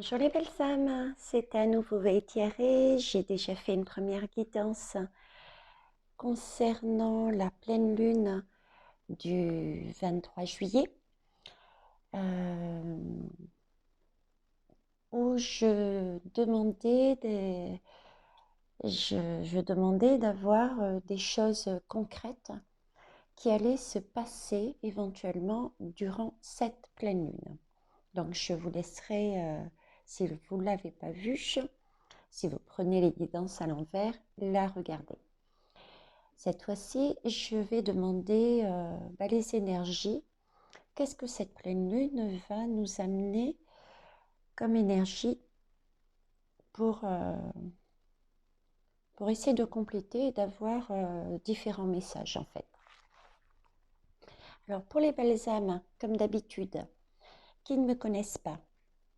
Bonjour les belles âmes, c'est à nouveau Véitiaré. J'ai déjà fait une première guidance concernant la pleine lune du 23 juillet euh, où je demandais d'avoir des choses concrètes qui allaient se passer éventuellement durant cette pleine lune. Donc je vous laisserai, si vous ne l'avez pas vue, si vous prenez les guidances à l'envers, la regardez. Cette fois-ci, je vais demander les énergies. Qu'est-ce que cette pleine lune va nous amener comme énergie pour, euh, pour essayer de compléter et d'avoir différents messages en fait. Alors pour les belles âmes, comme d'habitude, qui ne me connaissent pas,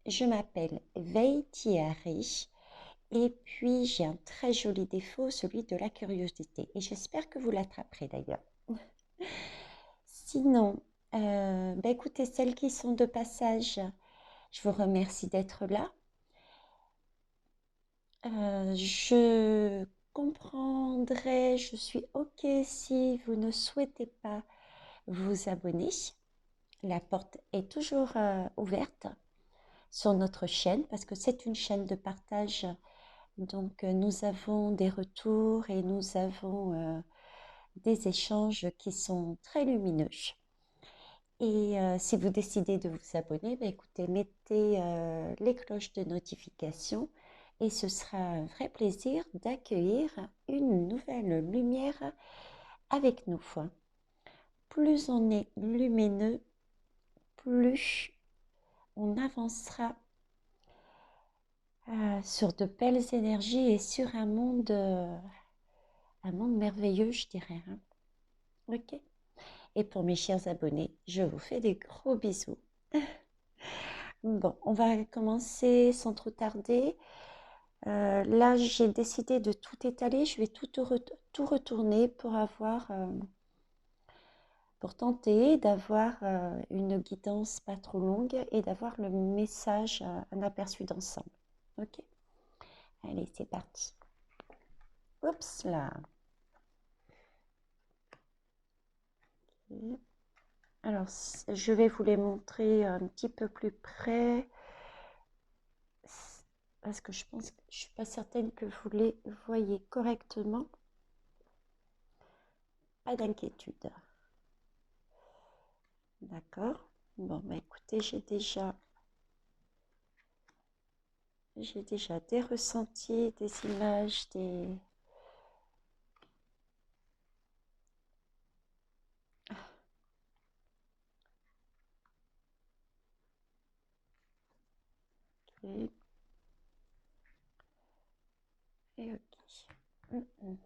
je m'appelle Véitiaré. Et puis, j'ai un très joli défaut, celui de la curiosité. Et j'espère que vous l'attraperez d'ailleurs. Sinon, écoutez, celles qui sont de passage, je vous remercie d'être là. Je comprendrai, je suis OK si vous ne souhaitez pas vous abonner. La porte est toujours ouverte sur notre chaîne parce que c'est une chaîne de partage. Donc, nous avons des retours et nous avons des échanges qui sont très lumineux. Et si vous décidez de vous abonner, écoutez, mettez les cloches de notification et ce sera un vrai plaisir d'accueillir une nouvelle lumière avec nous. Plus on est lumineux, plus on avancera sur de belles énergies et sur un monde merveilleux, je dirais. Ok. Et pour mes chers abonnés, je vous fais des gros bisous. Bon, on va commencer sans trop tarder. Là, j'ai décidé de tout étaler. Je vais tout retourner pour pour tenter d'avoir une guidance pas trop longue et d'avoir le message, un aperçu d'ensemble. Ok? Allez, c'est parti. Oups là. Okay. Alors, je vais vous les montrer un petit peu plus près parce que je pense que je suis pas certaine que vous les voyez correctement. Pas d'inquiétude. D'accord. Bon, écoutez, j'ai déjà des ressentis, des images, des... Ok. Et ok.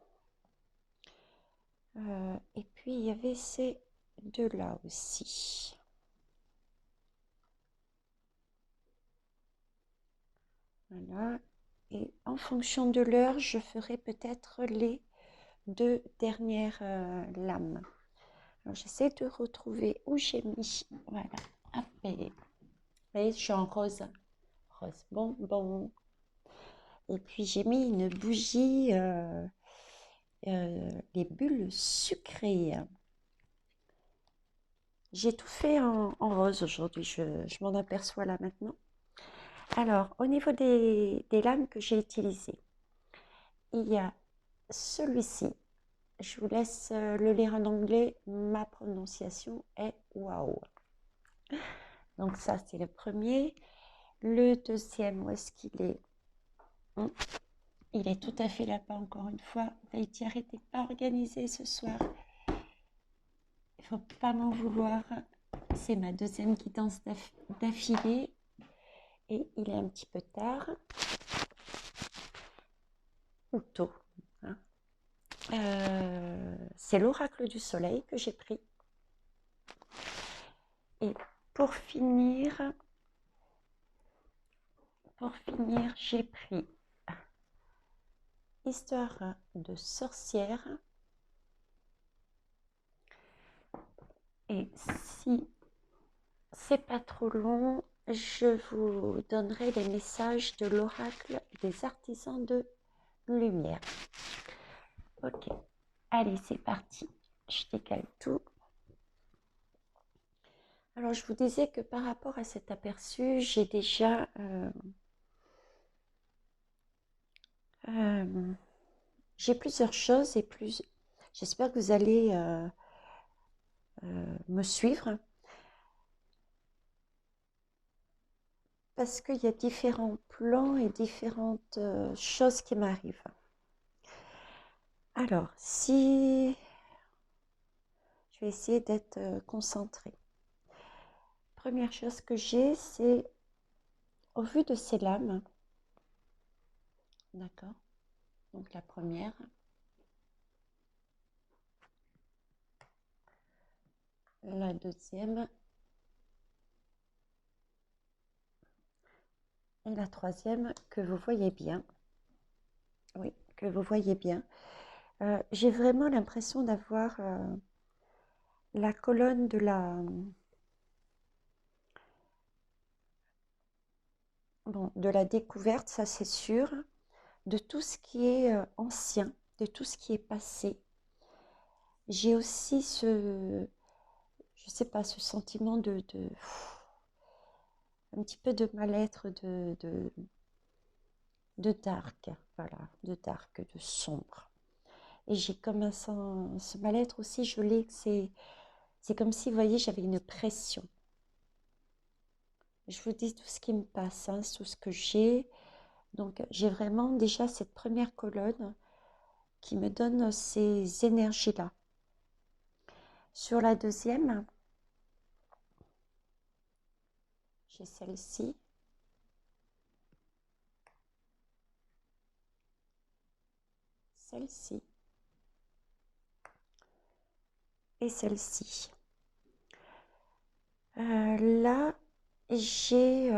Et puis, il y avait ces deux-là aussi. Voilà. Et en fonction de l'heure, je ferai peut-être les deux dernières lames. Alors, j'essaie de retrouver où j'ai mis. Voilà. Hop, et... Vous voyez, je suis en rose. Rose. Bon. Et puis, j'ai mis une bougie, les bulles sucrées. J'ai tout fait en rose aujourd'hui, je m'en aperçois là maintenant. Alors, au niveau des lames que j'ai utilisées, il y a celui-ci. Je vous laisse le lire en anglais. Ma prononciation est waouh. Donc ça, c'est le premier. Le deuxième, où est-ce qu'il est? Il est tout à fait là-bas, encore une fois. Vaitiaré n'était pas organisé ce soir. Il ne faut pas m'en vouloir. C'est ma deuxième guidance d'affilée. Et il est un petit peu tard. Ou tôt. Hein. C'est l'oracle du soleil que j'ai pris. Et pour finir, j'ai pris Histoire de sorcière. Et si c'est pas trop long, je vous donnerai les messages de l'oracle des artisans de lumière. Ok, allez, c'est parti. Je décale tout. Alors, je vous disais que par rapport à cet aperçu, j'ai déjà j'ai plusieurs choses et plus. J'espère que vous allez me suivre parce qu'il y a différents plans et différentes choses qui m'arrivent. Alors, si je vais essayer d'être concentrée. Première chose que j'ai, c'est au vu de ces lames. D'accord. Donc la première. La deuxième. Et la troisième que vous voyez bien. Oui, que vous voyez bien. J'ai vraiment l'impression d'avoir la colonne de de la découverte, ça c'est sûr, de tout ce qui est ancien, de tout ce qui est passé. J'ai aussi je sais pas, ce sentiment un petit peu de mal-être, de dark, voilà, de dark, de sombre. Et j'ai comme ce mal-être aussi, c'est comme si, vous voyez, j'avais une pression. Je vous dis tout ce qui me passe, hein, tout ce que j'ai. Donc, j'ai vraiment déjà cette première colonne qui me donne ces énergies-là. Sur la deuxième, j'ai celle-ci, celle-ci et celle-ci. Là, j'ai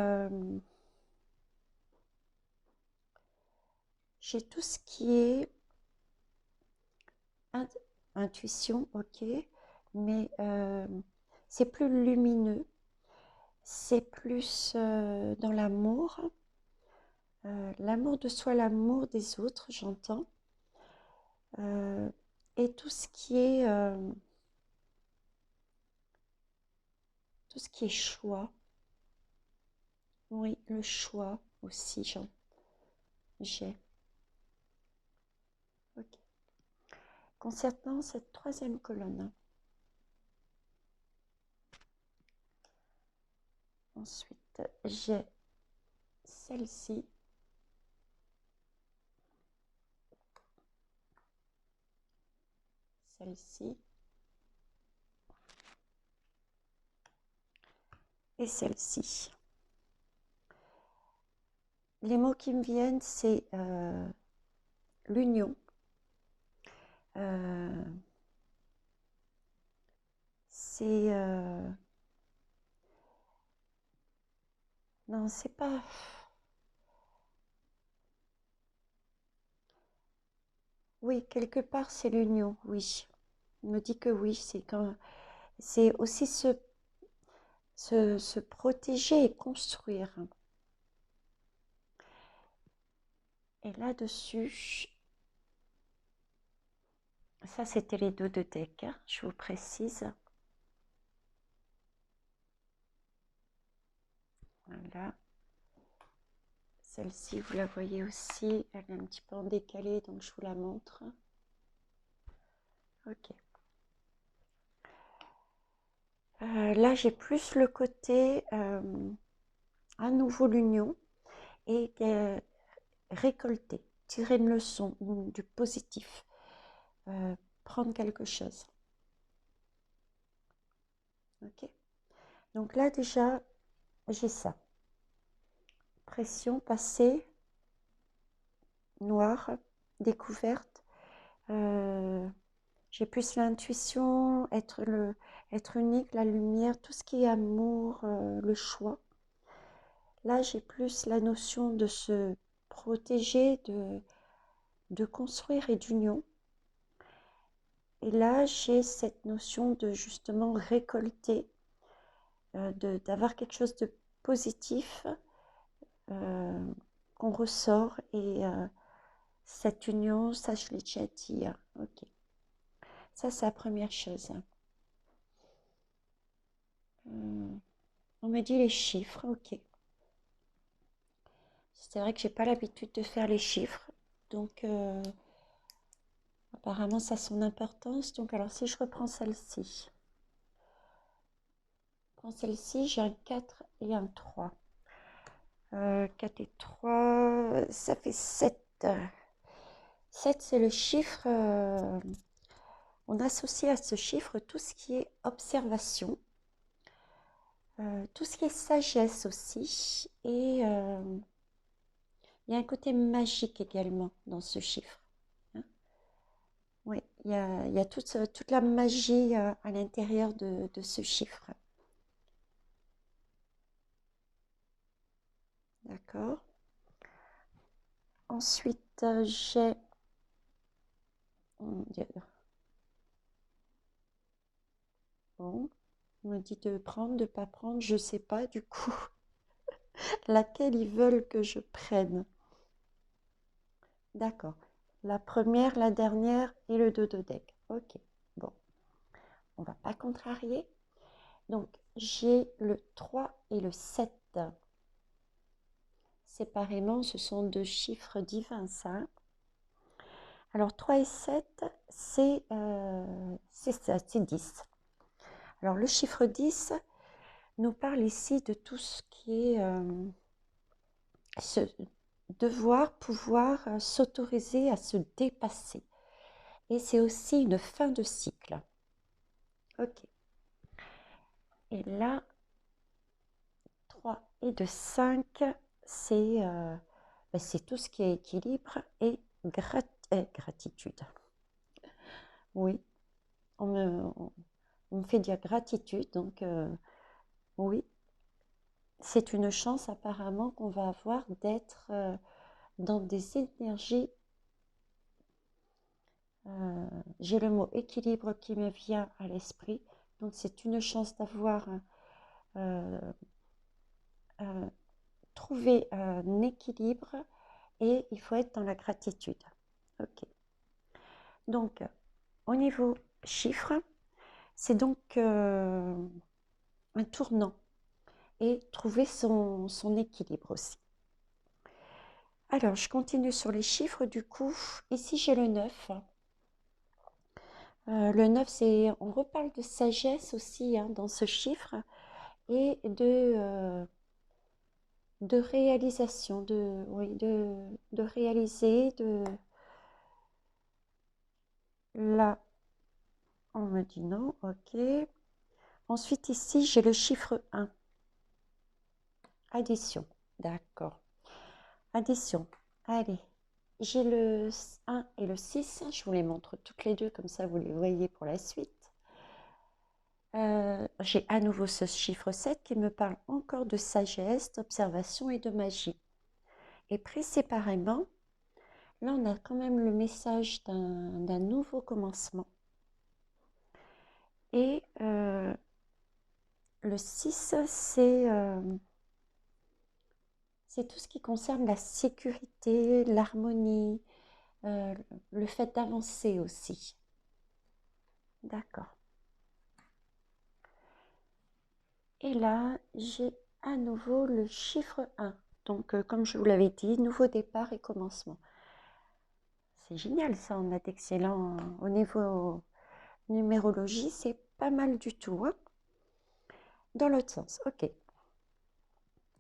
tout ce qui est intuition, ok, mais c'est plus lumineux, c'est plus dans l'amour, l'amour de soi, l'amour des autres, j'entends, et tout ce qui est choix, oui, le choix aussi, j'ai. Ok. Concernant cette troisième colonne, ensuite j'ai celle-ci, celle-ci et celle-ci. Les mots qui me viennent, c'est l'union, c'est non, c'est pas. Oui, quelque part, c'est l'union, oui. Il me dit que oui, c'est aussi se protéger et construire. Et là-dessus, ça c'était les dos de deck, hein, je vous précise. Voilà. Celle-ci, vous la voyez aussi, elle est un petit peu en décalé, donc je vous la montre. Ok. Là, j'ai plus le côté à nouveau l'union et récolter, tirer une leçon, du positif, prendre quelque chose. Ok. Donc là, déjà, j'ai ça. Pression, passé, noir, découverte. J'ai plus l'intuition, être unique, la lumière, tout ce qui est amour, le choix. Là, j'ai plus la notion de se protéger, de construire et d'union. Et là, j'ai cette notion de justement récolter, d'avoir quelque chose de positif qu'on ressort et cette union, ça je l'ai déjà dit. Ok, ça c'est la première chose. On me dit les chiffres, ok. C'est vrai que j'ai pas l'habitude de faire les chiffres, donc apparemment ça a son importance. Donc alors si je reprends celle-ci, j'ai un 4 et un 3. 4 et 3, ça fait 7. 7, c'est le chiffre, on associe à ce chiffre tout ce qui est observation, tout ce qui est sagesse aussi, et il y a un côté magique également dans ce chiffre. Hein. Oui, il y a toute la magie à l'intérieur de ce chiffre. D'accord. Ensuite, j'ai... Bon, on me dit de prendre, de pas prendre, je sais pas du coup laquelle ils veulent que je prenne. D'accord. La première, la dernière et le dos de deck. Ok. Bon, on va pas contrarier. Donc, j'ai le 3 et le 7. Séparément, ce sont deux chiffres divins, ça. Alors, 3 et 7, c'est 10. Alors, le chiffre 10 nous parle ici de tout ce qui est devoir pouvoir s'autoriser à se dépasser. Et c'est aussi une fin de cycle. Ok. Et là, 3 et de 5, c'est tout ce qui est équilibre et gratitude. Oui, on me fait dire gratitude, donc oui, c'est une chance apparemment qu'on va avoir d'être dans des énergies. J'ai le mot équilibre qui me vient à l'esprit, donc c'est une chance d'avoir trouvé un équilibre et il faut être dans la gratitude. Ok. Donc, au niveau chiffre, c'est donc un tournant et trouver son équilibre aussi. Alors, je continue sur les chiffres du coup. Ici, j'ai le 9. Le 9, on reparle de sagesse aussi hein, dans ce chiffre et de réalisation, de réaliser, là, on me dit non, ok. Ensuite, ici, j'ai le chiffre 1. Addition, d'accord. Addition, allez. J'ai le 1 et le 6, je vous les montre toutes les deux, comme ça vous les voyez pour la suite. J'ai à nouveau ce chiffre 7 qui me parle encore de sagesse, d'observation et de magie. Et pris séparément, là on a quand même le message d'un nouveau commencement. Et le 6, c'est tout ce qui concerne la sécurité, l'harmonie, le fait d'avancer aussi. D'accord. Et là, j'ai à nouveau le chiffre 1. Donc, comme je vous l'avais dit, nouveau départ et commencement. C'est génial ça, on a d'excellents au niveau numérologie, c'est pas mal du tout. Hein. Dans l'autre sens, ok.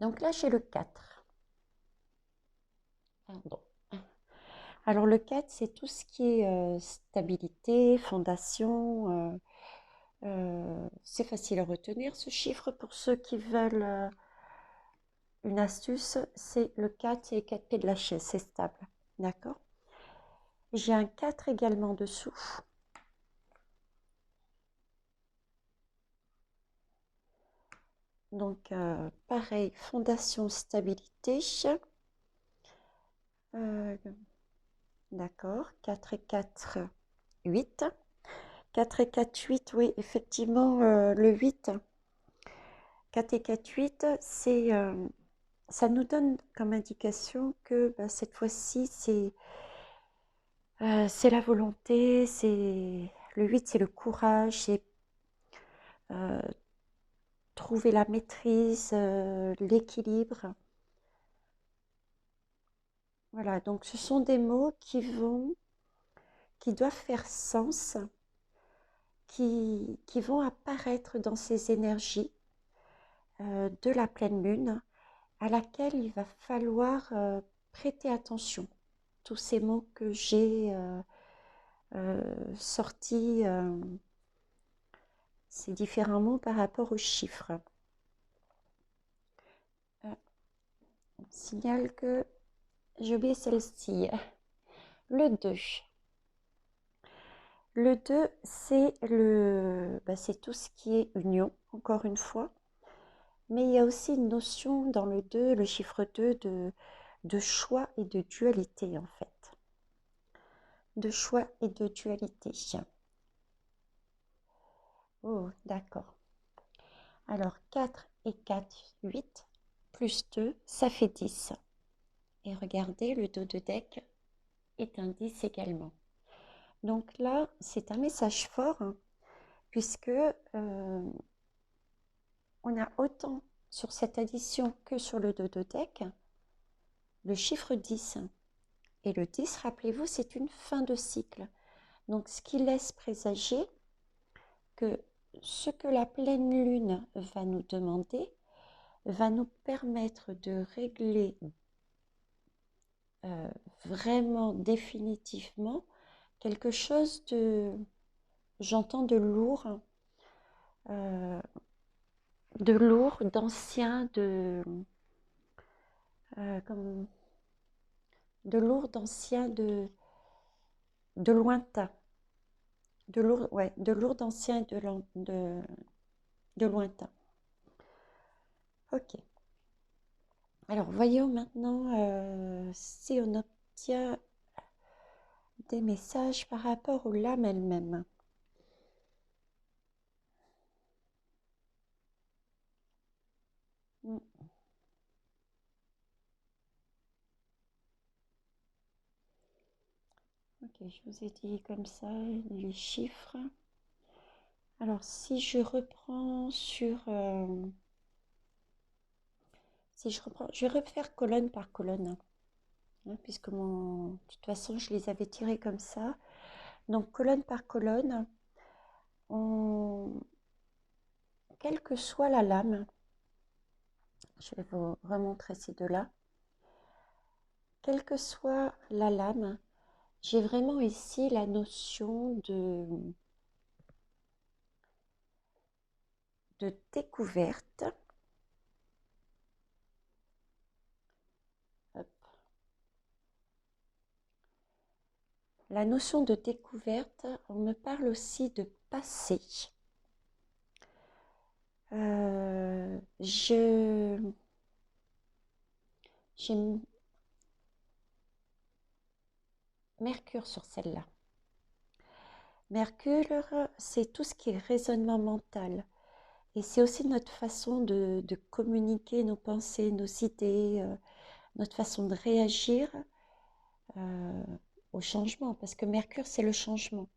Donc là, j'ai le 4. Pardon. Alors le 4, c'est tout ce qui est stabilité, fondation. C'est facile à retenir ce chiffre pour ceux qui veulent une astuce. C'est le 4, c'est les 4 pieds de la chaise, c'est stable. D'accord. J'ai un 4 également dessous. Donc, pareil, fondation, stabilité. D'accord, 4 et 4, 8. 4 et 4, 8, oui, effectivement, le 8, 4 et 4, 8, ça nous donne comme indication que bah, cette fois-ci, c'est la volonté, le 8, c'est le courage, c'est euh, trouver la maîtrise, l'équilibre. Voilà, donc ce sont des mots qui doivent faire sens, qui vont apparaître dans ces énergies de la pleine lune, à laquelle il va falloir prêter attention. Tous ces mots que j'ai sortis, ces différents mots par rapport aux chiffres. On signale que j'ai oublié celle-ci. Le 2. Le 2, c'est tout ce qui est union, encore une fois. Mais il y a aussi une notion dans le 2, le chiffre 2, de choix et de dualité, en fait. De choix et de dualité. Oh, d'accord. Alors, 4 et 4, 8, plus 2, ça fait 10. Et regardez, le dos de deck est un 10 également. Donc là, c'est un message fort, hein, puisque on a autant sur cette addition que sur le dos de deck le chiffre 10. Et le 10, rappelez-vous, c'est une fin de cycle. Donc, ce qui laisse présager que ce que la pleine lune va nous demander va nous permettre de régler vraiment définitivement quelque chose j'entends euh, de lourd, d'ancien, comme, de lourd, d'ancien, de lointain, de lourd, d'ancien et de lointain. Ok. Alors, voyons maintenant si on obtient des messages par rapport aux lames elles-mêmes. Ok, je vous ai dit comme ça les chiffres. Alors, si je reprends je vais refaire colonne par colonne, hein, puisque de toute façon, je les avais tirés comme ça. Donc, colonne par colonne, quelle que soit la lame, je vais vous remontrer ces deux-là, quelle que soit la lame, j'ai vraiment ici la notion de découverte. Hop. La notion de découverte, on me parle aussi de passé. J'ai Mercure sur celle-là. Mercure, c'est tout ce qui est raisonnement mental. Et c'est aussi notre façon de communiquer nos pensées, nos idées, notre façon de réagir au changement. Parce que Mercure, c'est le changement.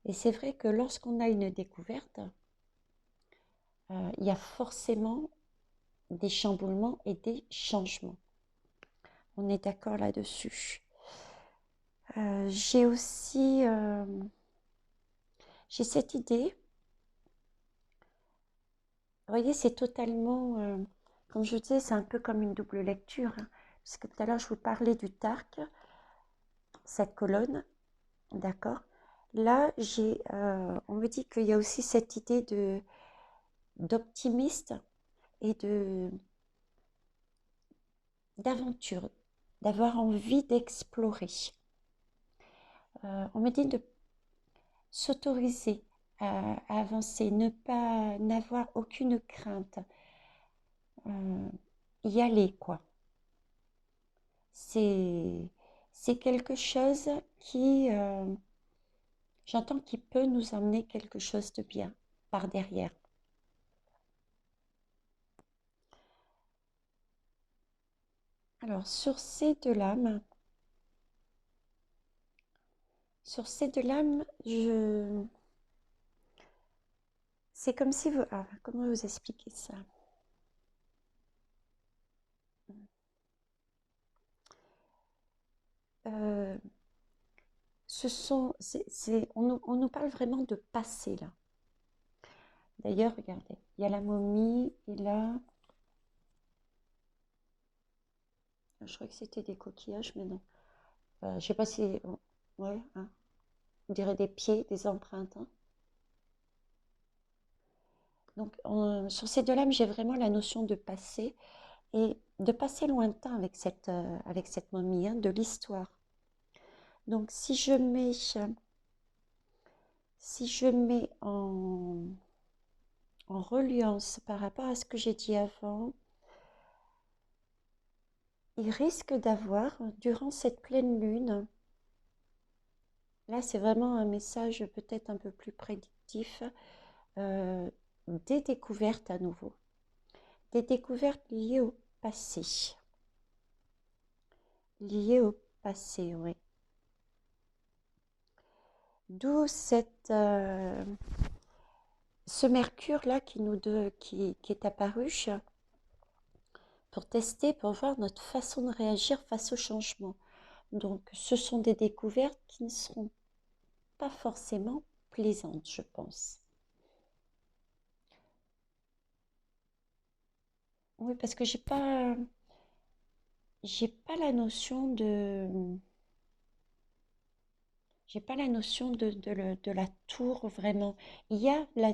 Et c'est vrai que lorsqu'on a une découverte, il y a forcément des chamboulements et des changements. On est d'accord là-dessus. J'ai aussi j'ai cette idée. Vous voyez, c'est totalement, comme je disais, c'est un peu comme une double lecture, hein, parce que tout à l'heure, je vous parlais du Tark, cette colonne, d'accord. Là, on me dit qu'il y a aussi cette idée d'optimiste et d'aventure, d'avoir envie d'explorer. On me dit de s'autoriser à avancer, ne pas n'avoir aucune crainte, y aller, quoi. C'est quelque chose j'entends, qui peut nous emmener quelque chose de bien par derrière. Alors, sur ces deux lames, c'est comme si vous, ah, comment vous expliquer ça? Euh, on nous parle vraiment de passé là. D'ailleurs, regardez, il y a la momie, et là, je crois que c'était des coquillages, mais non. Je sais pas si, ouais, hein, on dirait des pieds, des empreintes, hein. Donc, sur ces deux lames, j'ai vraiment la notion de passé et de passé lointain avec cette momie, hein, de l'histoire. Donc, si je mets en reliance par rapport à ce que j'ai dit avant, il risque d'avoir, durant cette pleine lune, là c'est vraiment un message peut-être un peu plus prédictif, euh, des découvertes à nouveau, des découvertes liées au passé, oui. D'où ce Mercure-là qui est apparu pour tester, pour voir notre façon de réagir face au changement. Donc, ce sont des découvertes qui ne seront pas forcément plaisantes, je pense. Oui, parce que j'ai pas la notion j'ai pas la notion de la tour vraiment. Il y a la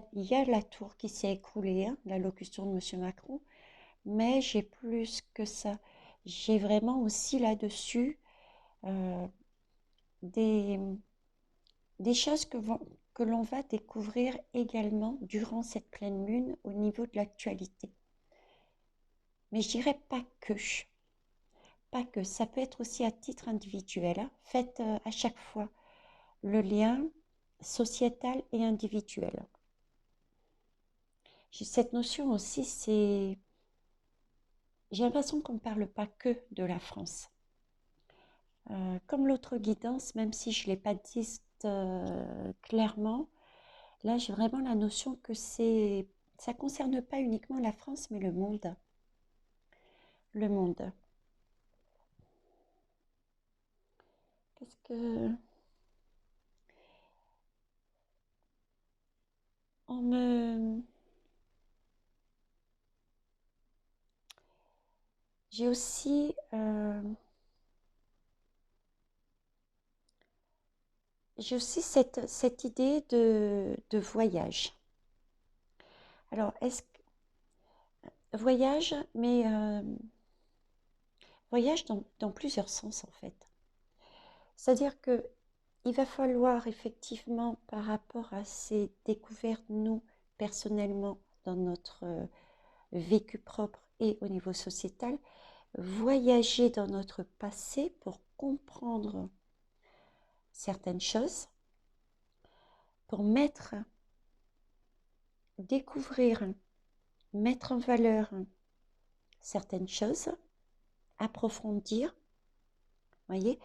tour qui s'est écroulée, hein, l'allocution de Monsieur Macron, mais j'ai plus que ça. J'ai vraiment aussi là-dessus euh, des, des choses que l'on va découvrir également durant cette pleine lune au niveau de l'actualité. Mais je dirais pas que. Pas que. Ça peut être aussi à titre individuel, hein. Faites à chaque fois le lien sociétal et individuel. J'ai cette notion aussi, j'ai l'impression qu'on ne parle pas que de la France. Comme l'autre guidance, même si je ne l'ai pas dit clairement, là j'ai vraiment la notion que ça ne concerne pas uniquement la France, mais le monde. Le monde. Parce que on me... J'ai aussi... j'ai aussi cette idée de voyage. Alors, est-ce que voyage, mais voyage dans plusieurs sens en fait. C'est-à-dire que il va falloir effectivement, par rapport à ces découvertes, nous, personnellement, dans notre vécu propre et au niveau sociétal, voyager dans notre passé pour comprendre certaines choses, pour découvrir, mettre en valeur certaines choses, approfondir, voyez,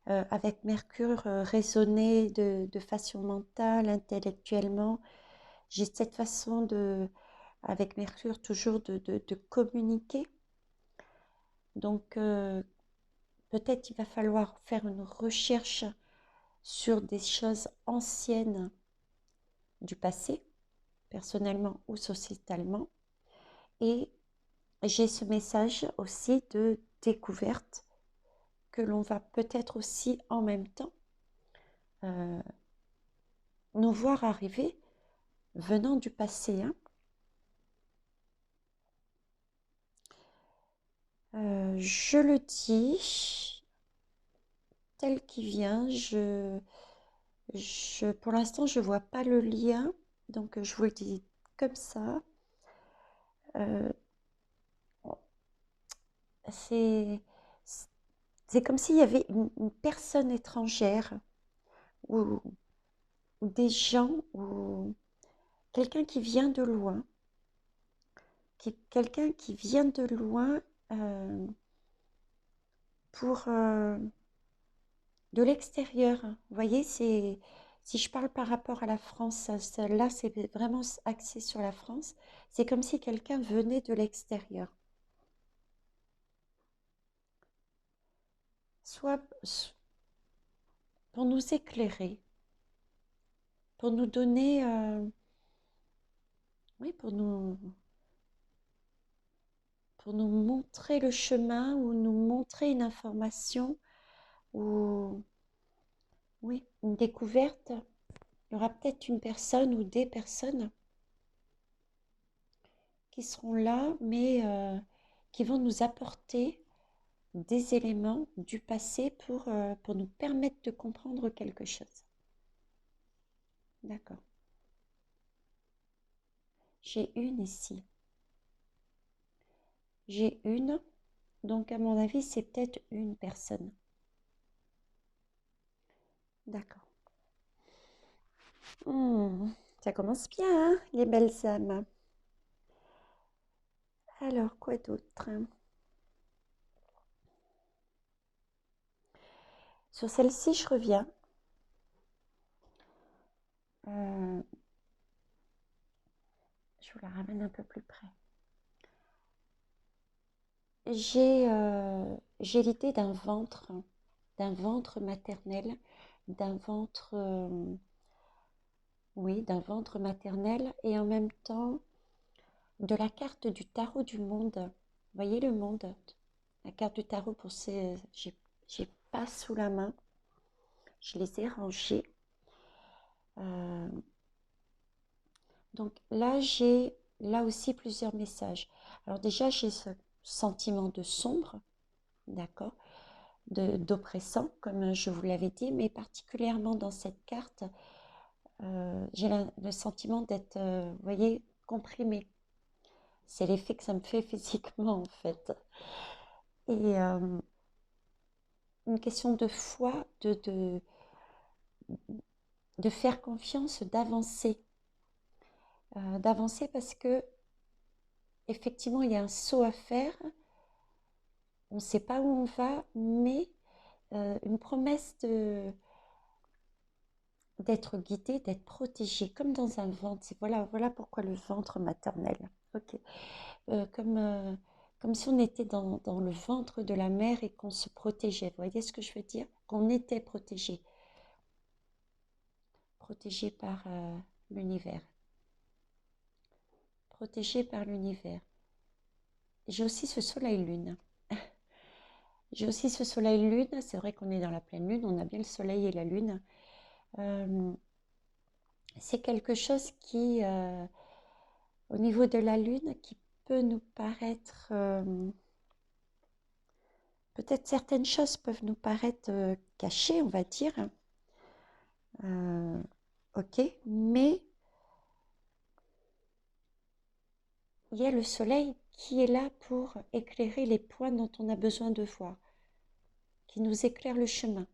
avec Mercure raisonner de façon mentale, intellectuellement. J'ai cette façon avec Mercure toujours de communiquer. Donc peut-être il va falloir faire une recherche sur des choses anciennes du passé, personnellement ou sociétalement. Et j'ai ce message aussi de découverte que l'on va peut-être aussi en même temps euh, nous voir arriver venant du passé, hein. Je le dis tel qu'il vient. Pour l'instant, je ne vois pas le lien, donc je vous le dis comme ça. Euh, c'est, c'est comme s'il y avait une personne étrangère ou, ou des gens ou quelqu'un qui vient de loin, quelqu'un qui vient de loin, euh, pour de l'extérieur. Vous voyez, c'est si je parle par rapport à la France, là c'est vraiment axé sur la France. C'est comme si quelqu'un venait de l'extérieur, soit pour nous éclairer, pour nous donner, oui, pour nous montrer le chemin ou nous montrer une information ou oui, une découverte. Il y aura peut-être une personne ou des personnes qui seront là, mais qui vont nous apporter des éléments du passé pour nous permettre de comprendre quelque chose. D'accord. J'ai une ici. J'ai une, donc à mon avis, c'est peut-être une personne. D'accord. Ça commence bien, hein, les belles âmes. Alors, quoi d'autre? Sur celle-ci, je reviens. Je vous la ramène un peu plus près. J'ai l'idée d'un ventre maternel, d'un ventre, oui, d'un ventre maternel et en même temps de la carte du tarot du monde. Vous voyez le monde? La carte du tarot pour ces, j'ai pas sous la main, je les ai rangées. Euh, donc là, j'ai là aussi plusieurs messages. Alors déjà, j'ai ce sentiment de sombre, d'accord, d'oppressant, comme je vous l'avais dit, mais particulièrement dans cette carte, j'ai le sentiment d'être, vous voyez, comprimé. C'est l'effet que ça me fait physiquement, en fait. Et une question de foi, de faire confiance, d'avancer parce que effectivement, il y a un saut à faire. On ne sait pas où on va, mais une promesse d'être guidé, d'être protégé, comme dans un ventre. Voilà pourquoi le ventre maternel. Ok. Comme si on était dans le ventre de la mère et qu'on se protégeait. Vous voyez ce que je veux dire? Qu'on était protégé. Protégé par l'univers. Protégé par l'univers. J'ai aussi ce soleil-lune. J'ai aussi ce soleil-lune. C'est vrai qu'on est dans la pleine lune. On a bien le soleil et la lune. C'est quelque chose qui, au niveau de la lune, qui peut nous paraître... peut-être certaines choses peuvent nous paraître cachées, on va dire. Ok, mais il y a le soleil qui est là pour éclairer les points dont on a besoin de voir, qui nous éclaire le chemin.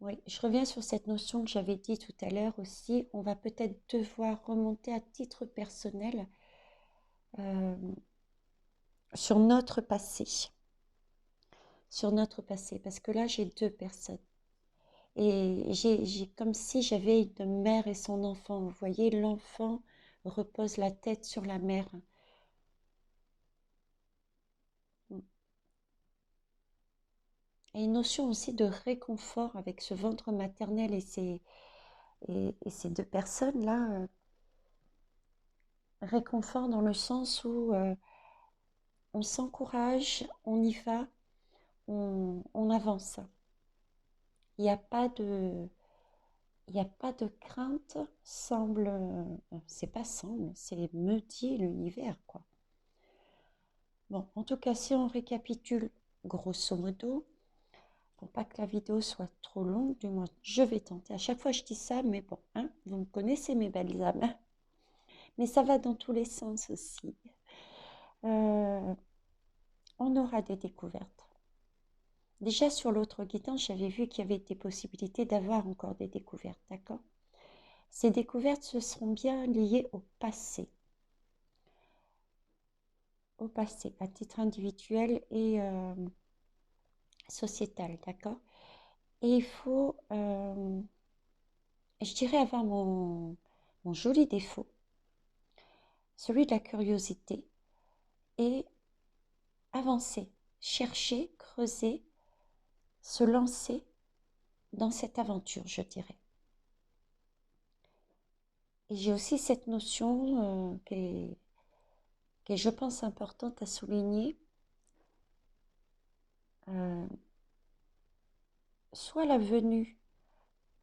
Oui, je reviens sur cette notion que j'avais dit tout à l'heure aussi. On va peut-être devoir remonter à titre personnel euh, sur notre passé. Sur notre passé, parce que là, j'ai deux personnes. Et j'ai comme si j'avais une mère et son enfant. Vous voyez, l'enfant repose la tête sur la mère. Et une notion aussi de réconfort avec ce ventre maternel et ces deux personnes-là. Réconfort dans le sens où on s'encourage, on y va, on avance. Il n'y a pas de, il n'y a pas de crainte, semble, c'est pas semble, c'est me dit l'univers, quoi. Bon, en tout cas, si on récapitule grosso modo, pour pas que la vidéo soit trop longue, du moins, je vais tenter. À chaque fois, je dis ça, mais bon, hein, vous me connaissez, mes belles âmes. Mais ça va dans tous les sens aussi. On aura des découvertes. Déjà sur l'autre guidance, j'avais vu qu'il y avait des possibilités d'avoir encore des découvertes, d'accord? Ces découvertes, ce seront bien liées au passé. au passé, à titre individuel et sociétal, d'accord? Et il faut, je dirais, avoir mon joli défaut, celui de la curiosité, et avancer, chercher, creuser, se lancer dans cette aventure, je dirais. Et j'ai aussi cette notion qui est, je pense, importante à souligner, euh, soit la venue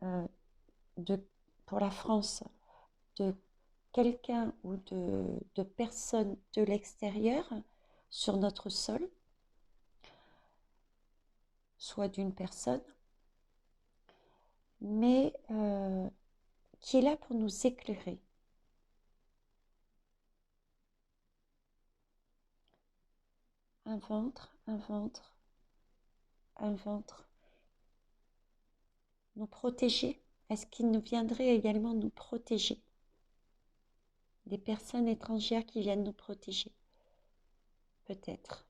euh, de, pour la France de quelqu'un ou de personnes de l'extérieur sur notre sol, soit d'une personne, mais qui est là pour nous éclairer. Un ventre, un ventre, un ventre, nous protéger. Est-ce qu'il nous viendrait également nous protéger? Des personnes étrangères qui viennent nous protéger, peut-être.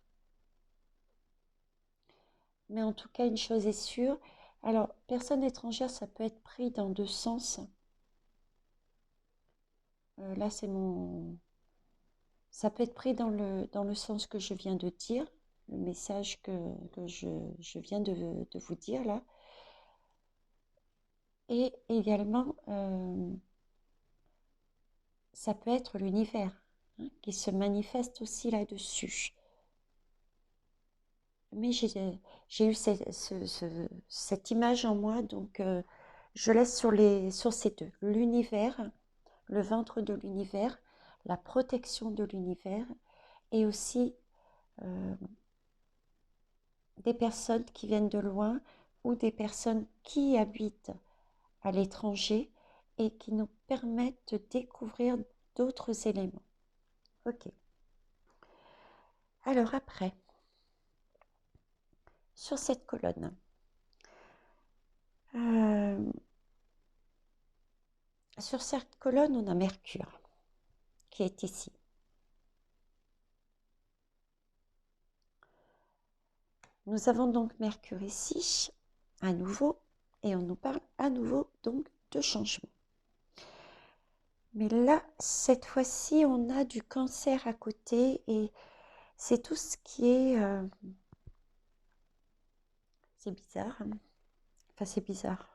Mais en tout cas, une chose est sûre. Alors, personne étrangère, ça peut être pris dans deux sens. Là, c'est mon... Ça peut être pris dans le sens que je viens de dire, le message que je viens de vous dire là. Et également, ça peut être l'univers qui se manifeste aussi là-dessus. Mais j'ai eu cette image en moi, donc je laisse sur ces deux. L'univers, le ventre de l'univers, la protection de l'univers, et aussi des personnes qui viennent de loin ou des personnes qui habitent à l'étranger et qui nous permettent de découvrir d'autres éléments. Ok. Alors après, sur cette colonne, on a Mercure qui est ici. Nous avons donc Mercure ici, à nouveau, et on nous parle à nouveau donc de changement. Mais là, cette fois-ci, on a du Cancer à côté et c'est tout ce qui est... c'est bizarre. Enfin, c'est bizarre.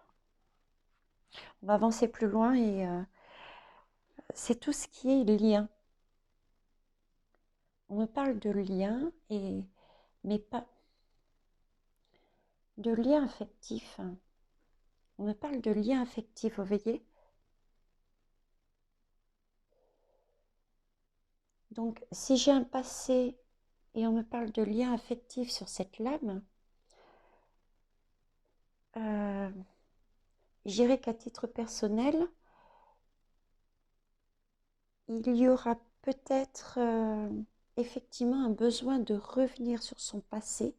On va avancer plus loin et c'est tout ce qui est lien. On me parle de lien, mais pas de lien affectif. On me parle de lien affectif, vous voyez? Donc, si j'ai un passé et on me parle de lien affectif sur cette lame, je dirais qu'à titre personnel, il y aura peut-être effectivement un besoin de revenir sur son passé,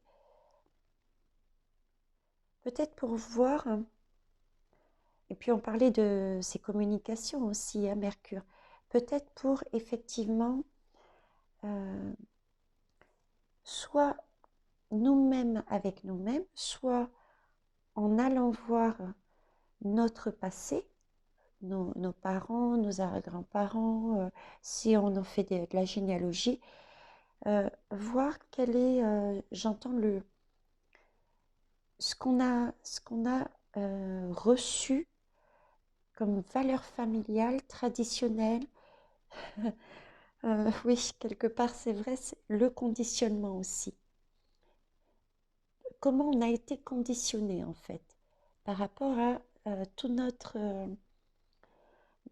peut-être pour voir, et puis on parlait de ses communications aussi, hein, Mercure, peut-être pour effectivement soit nous-mêmes avec nous-mêmes, soit en allant voir notre passé, nos parents, nos grands-parents, si on en fait de la généalogie, voir quel est, j'entends ce qu'on a reçu comme valeur familiale, traditionnelle. Oui, quelque part, c'est vrai, c'est le conditionnement aussi. Comment on a été conditionné en fait par rapport à tout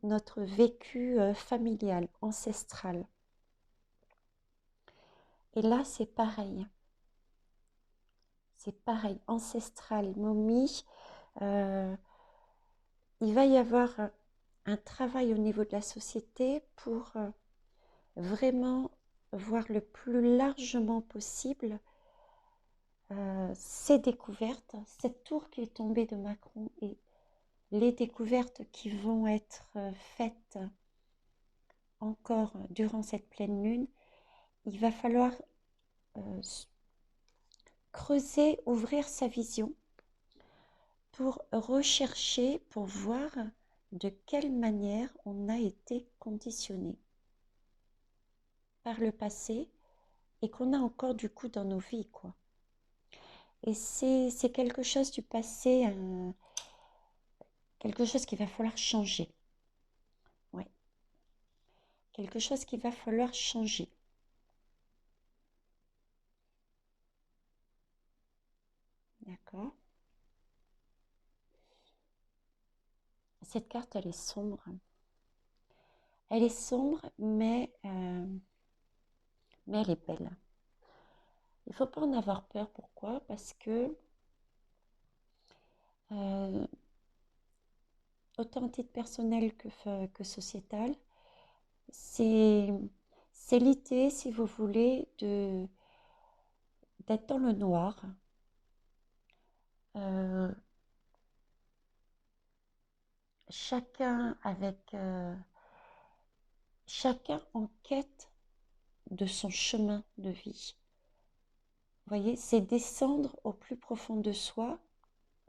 notre vécu familial, ancestral. Et là, c'est pareil. C'est pareil, ancestral, momie. Il va y avoir un travail au niveau de la société pour vraiment voir le plus largement possible ces découvertes, cette tour qui est tombée de Macron et les découvertes qui vont être faites encore durant cette pleine lune il va falloir creuser, ouvrir sa vision pour rechercher, pour voir de quelle manière on a été conditionné par le passé et qu'on a encore du coup dans nos vies, quoi. Et c'est quelque chose du passé, quelque chose qu'il va falloir changer. Ouais, quelque chose qu'il va falloir changer. D'accord? Cette carte, elle est sombre. Elle est sombre, mais elle est belle. Il ne faut pas en avoir peur. Pourquoi? Parce que euh, autant à titre personnel que sociétal, c'est l'idée, si vous voulez, d'être dans le noir, euh, chacun chacun en quête de son chemin de vie. Vous voyez, c'est descendre au plus profond de soi,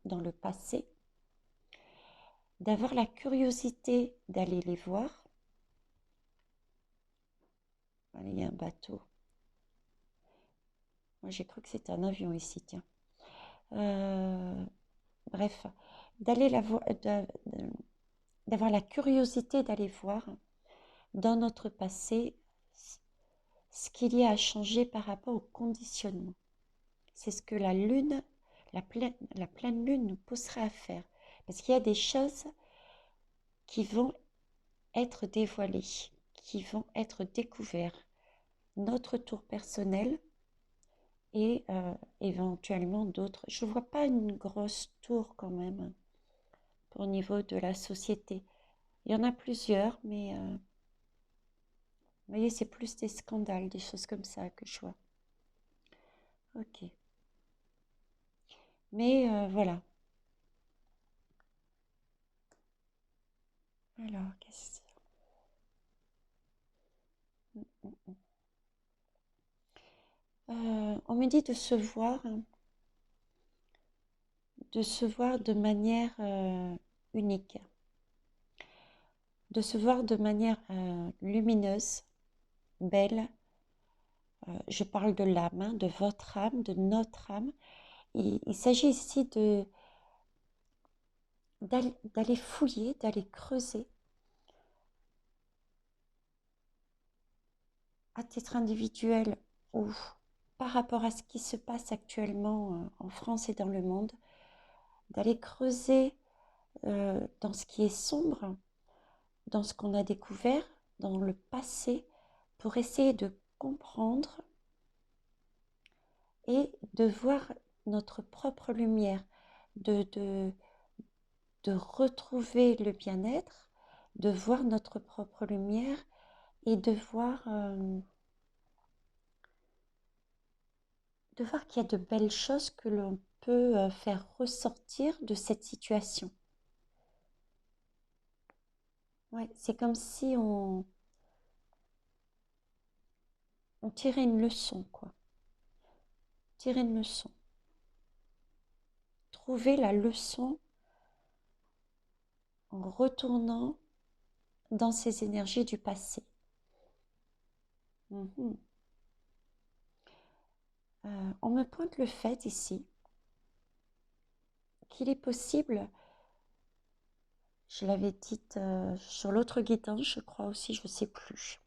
dans le passé, d'avoir la curiosité d'aller les voir. Allez, il y a un bateau. Moi, j'ai cru que c'était un avion ici, tiens. Bref, d'aller d'avoir la curiosité d'aller voir dans notre passé ce qu'il y a à changer par rapport au conditionnement. C'est ce que la lune, la pleine lune nous poussera à faire. Parce qu'il y a des choses qui vont être dévoilées, qui vont être découvertes. Notre tour personnel et éventuellement d'autres. Je ne vois pas une grosse tour quand même au niveau de la société. Il y en a plusieurs, mais vous voyez, c'est plus des scandales, des choses comme ça que je vois. Ok. Mais voilà. Alors, qu'est-ce que... on me dit de se voir de manière unique, de se voir de manière lumineuse, belle. Je parle de l'âme, hein, de votre âme, de notre âme. Il s'agit ici d'aller fouiller, d'aller creuser à titre individuel ou par rapport à ce qui se passe actuellement en France et dans le monde, d'aller creuser dans ce qui est sombre, dans ce qu'on a découvert, dans le passé, pour essayer de comprendre et de voir notre propre lumière, de, de, de retrouver le bien-être, de voir notre propre lumière et de voir qu'il y a de belles choses que l'on peut faire ressortir de cette situation. Ouais, c'est comme si on tirait une leçon, quoi. Tirer une leçon. Trouver la leçon en retournant dans ces énergies du passé. Mhm. On me pointe le fait ici qu'il est possible, je l'avais dit sur l'autre guidance, je crois aussi, je ne sais plus.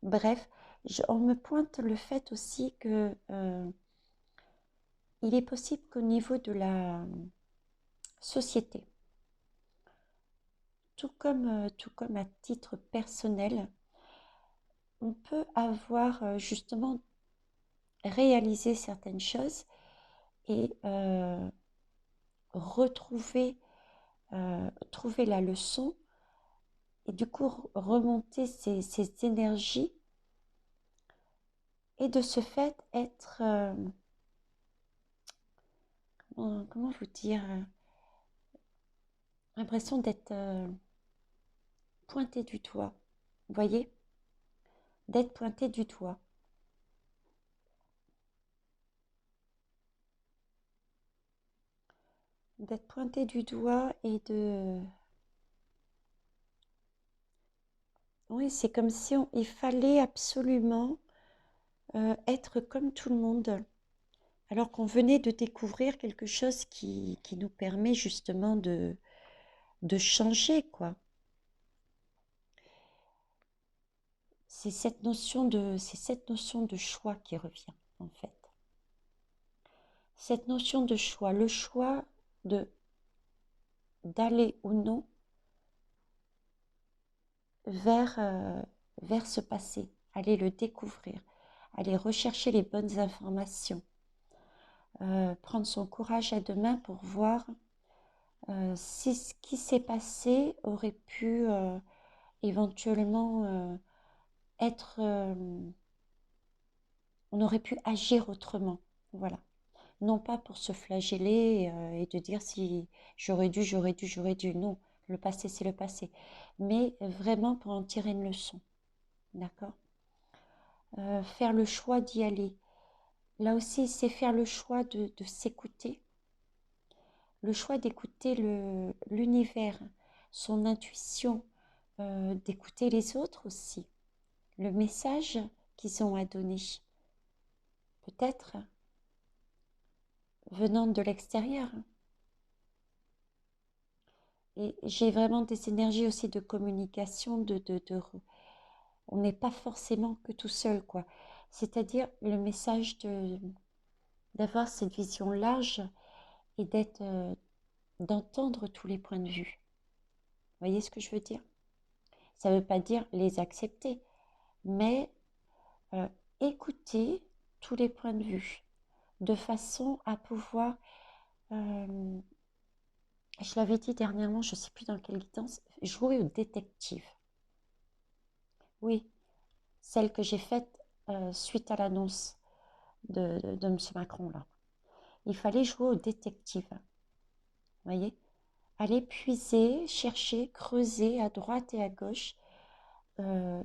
Bref, on me pointe le fait aussi que il est possible qu'au niveau de la société, tout comme à titre personnel, on peut avoir justement réalisé certaines choses et trouver la leçon et du coup remonter ces énergies et de ce fait être, comment vous dire, l'impression d'être pointé du doigt, vous voyez, d'être pointé du doigt. D'être pointé du doigt et de... Oui, c'est comme si il fallait absolument être comme tout le monde, alors qu'on venait de découvrir quelque chose qui nous permet justement de changer, quoi. C'est cette notion de choix qui revient, en fait. Cette notion de choix, le choix de d'aller ou non vers, vers ce passé, aller le découvrir, aller rechercher les bonnes informations, prendre son courage à deux mains pour voir si ce qui s'est passé aurait pu éventuellement être... on aurait pu agir autrement. Voilà. Non pas pour se flageller et de dire si j'aurais dû, j'aurais dû, j'aurais dû. Non, le passé, c'est le passé. Mais vraiment pour en tirer une leçon. D'accord. Faire le choix d'y aller. Là aussi, c'est faire le choix de s'écouter. Le choix d'écouter l'univers, son intuition, d'écouter les autres aussi. Le message qu'ils ont à donner. Peut-être venant de l'extérieur. Et j'ai vraiment des énergies aussi de communication, on n'est pas forcément que tout seul, quoi. C'est-à-dire le message d'avoir cette vision large et d'entendre tous les points de vue. Vous voyez ce que je veux dire? Ça ne veut pas dire les accepter, mais euh, écouter tous les points de vue de façon à pouvoir, euh, je l'avais dit dernièrement, je ne sais plus dans quelle guidance, jouer au détective. Oui, celle que j'ai faite suite à l'annonce de M. Macron, là. Il fallait jouer au détective, vous voyez? Aller puiser, chercher, creuser à droite et à gauche euh,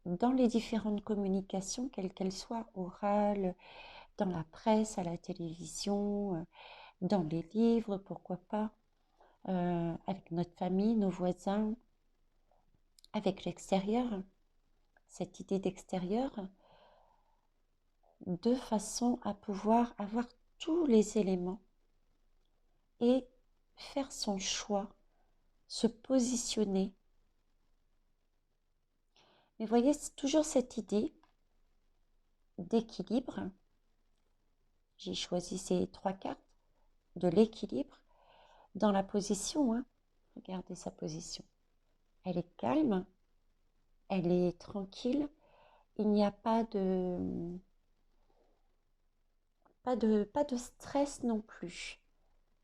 dans les différentes communications, quelles qu'elles soient, orales, dans la presse, à la télévision, dans les livres, pourquoi pas, avec notre famille, nos voisins, avec l'extérieur, cette idée d'extérieur, de façon à pouvoir avoir tous les éléments et faire son choix, se positionner. Mais voyez, c'est toujours cette idée d'équilibre. J'ai choisi ces trois cartes de l'équilibre dans la position. Hein. Regardez sa position. Elle est calme, elle est tranquille. Il n'y a pas de stress non plus.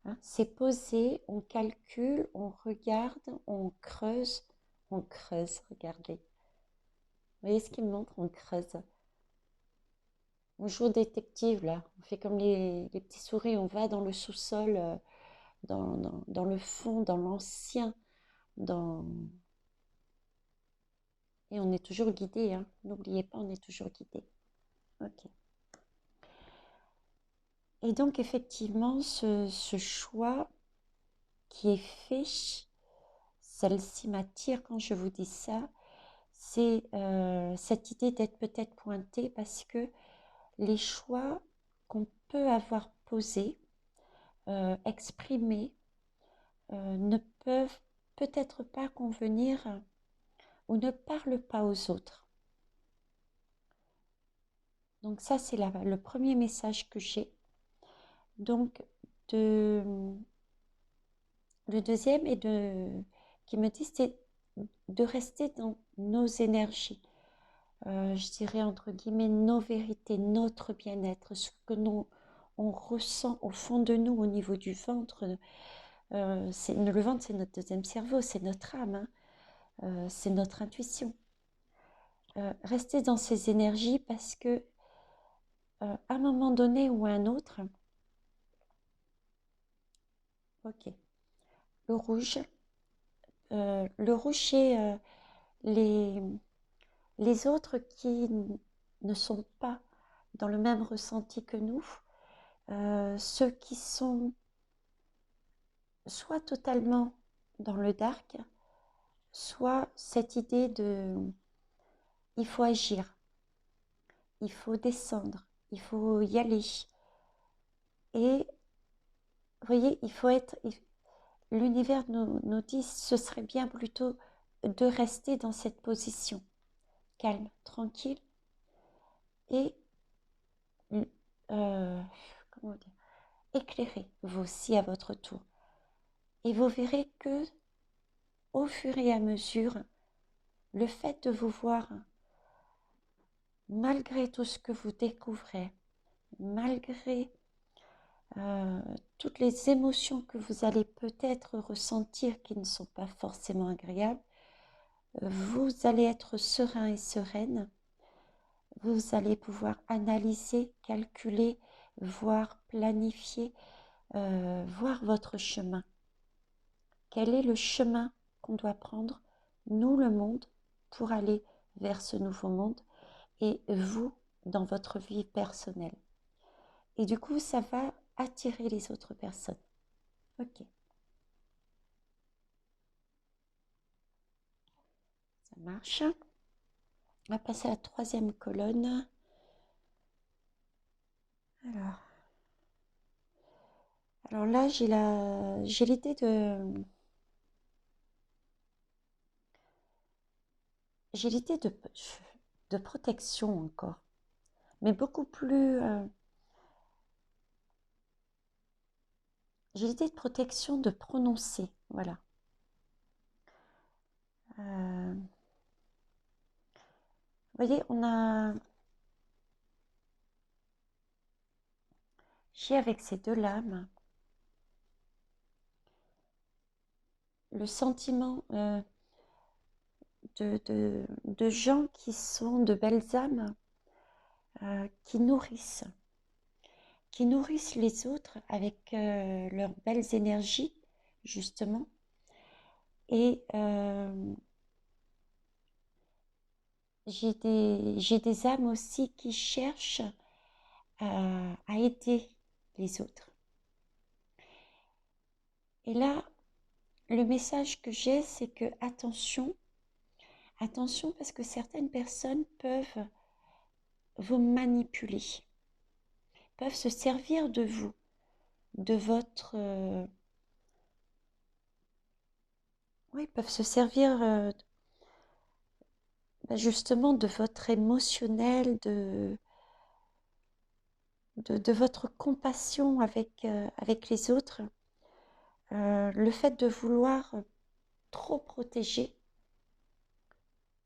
Hein. C'est posé, on calcule, on regarde, on creuse, regardez. Vous voyez ce qu'il me montre? On creuse. On joue au détective là, on fait comme les petits souris, on va dans le sous-sol, dans le fond, dans l'ancien, dans... et on est toujours guidé, hein. N'oubliez pas, on est toujours guidé. Ok. Et donc effectivement, ce choix qui est fait, celle-ci m'attire quand je vous dis ça, c'est cette idée d'être peut-être pointé parce que les choix qu'on peut avoir posés, exprimés, ne peuvent peut-être pas convenir ou ne parlent pas aux autres. Donc ça, c'est le premier message que j'ai. Donc, le deuxième est qui me dit, c'est de rester dans nos énergies. Je dirais entre guillemets nos vérités, notre bien-être, ce que on ressent au fond de nous au niveau du ventre. Le ventre, c'est notre deuxième cerveau, c'est notre âme, hein. C'est notre intuition. Rester dans ces énergies parce que à un moment donné ou à un autre, ok, le rouge chez les, les autres qui ne sont pas dans le même ressenti que nous, ceux qui sont soit totalement dans le dark, soit cette idée de il faut agir, il faut descendre, il faut y aller. Et vous voyez, l'univers nous dit ce serait bien plutôt de rester dans cette position calme, tranquille et comment dire, éclairé vous aussi à votre tour. Et vous verrez que au fur et à mesure, le fait de vous voir, malgré tout ce que vous découvrez, malgré toutes les émotions que vous allez peut-être ressentir qui ne sont pas forcément agréables, vous allez être serein et sereine. Vous allez pouvoir analyser, calculer, voir, planifier, voir votre chemin. Quel est le chemin qu'on doit prendre, nous le monde, pour aller vers ce nouveau monde et vous dans votre vie personnelle. Et du coup, ça va attirer les autres personnes. Ok, ça marche. On va passer à la troisième colonne. Alors là, j'ai l'idée de protection encore, mais beaucoup plus. J'ai l'idée de protection de prononcer, voilà. Vous voyez, j'ai avec ces deux lames le sentiment de gens qui sont de belles âmes, qui nourrissent les autres avec leurs belles énergies, justement. Et j'ai des âmes aussi qui cherchent à aider les autres. Et là, le message que j'ai, c'est que attention parce que certaines personnes peuvent vous manipuler, peuvent se servir de vous, de votre... peuvent se servir justement de votre émotionnel, de votre compassion avec les autres. Le fait de vouloir trop protéger,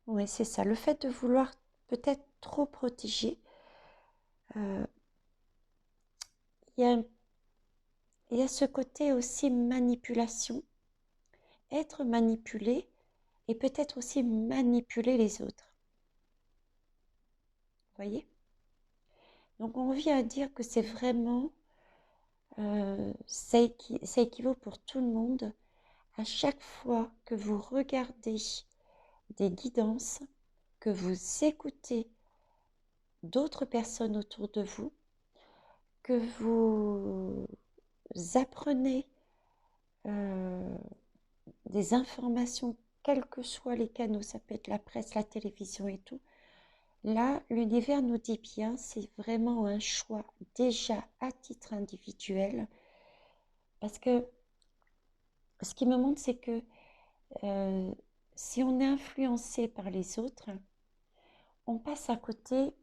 oui c'est ça, le fait de vouloir peut-être trop protéger, il y a ce côté aussi manipulation, être manipulé et peut-être aussi manipuler les autres. Vous voyez? Donc on vient à dire que c'est vraiment, ça équivaut pour tout le monde. À chaque fois que vous regardez des guidances, que vous écoutez d'autres personnes autour de vous, que vous apprenez des informations, quels que soient les canaux, ça peut être la presse, la télévision et tout. Là, l'univers nous dit bien, c'est vraiment un choix déjà à titre individuel, parce que ce qui me montre, c'est que si on est influencé par les autres, on passe à côté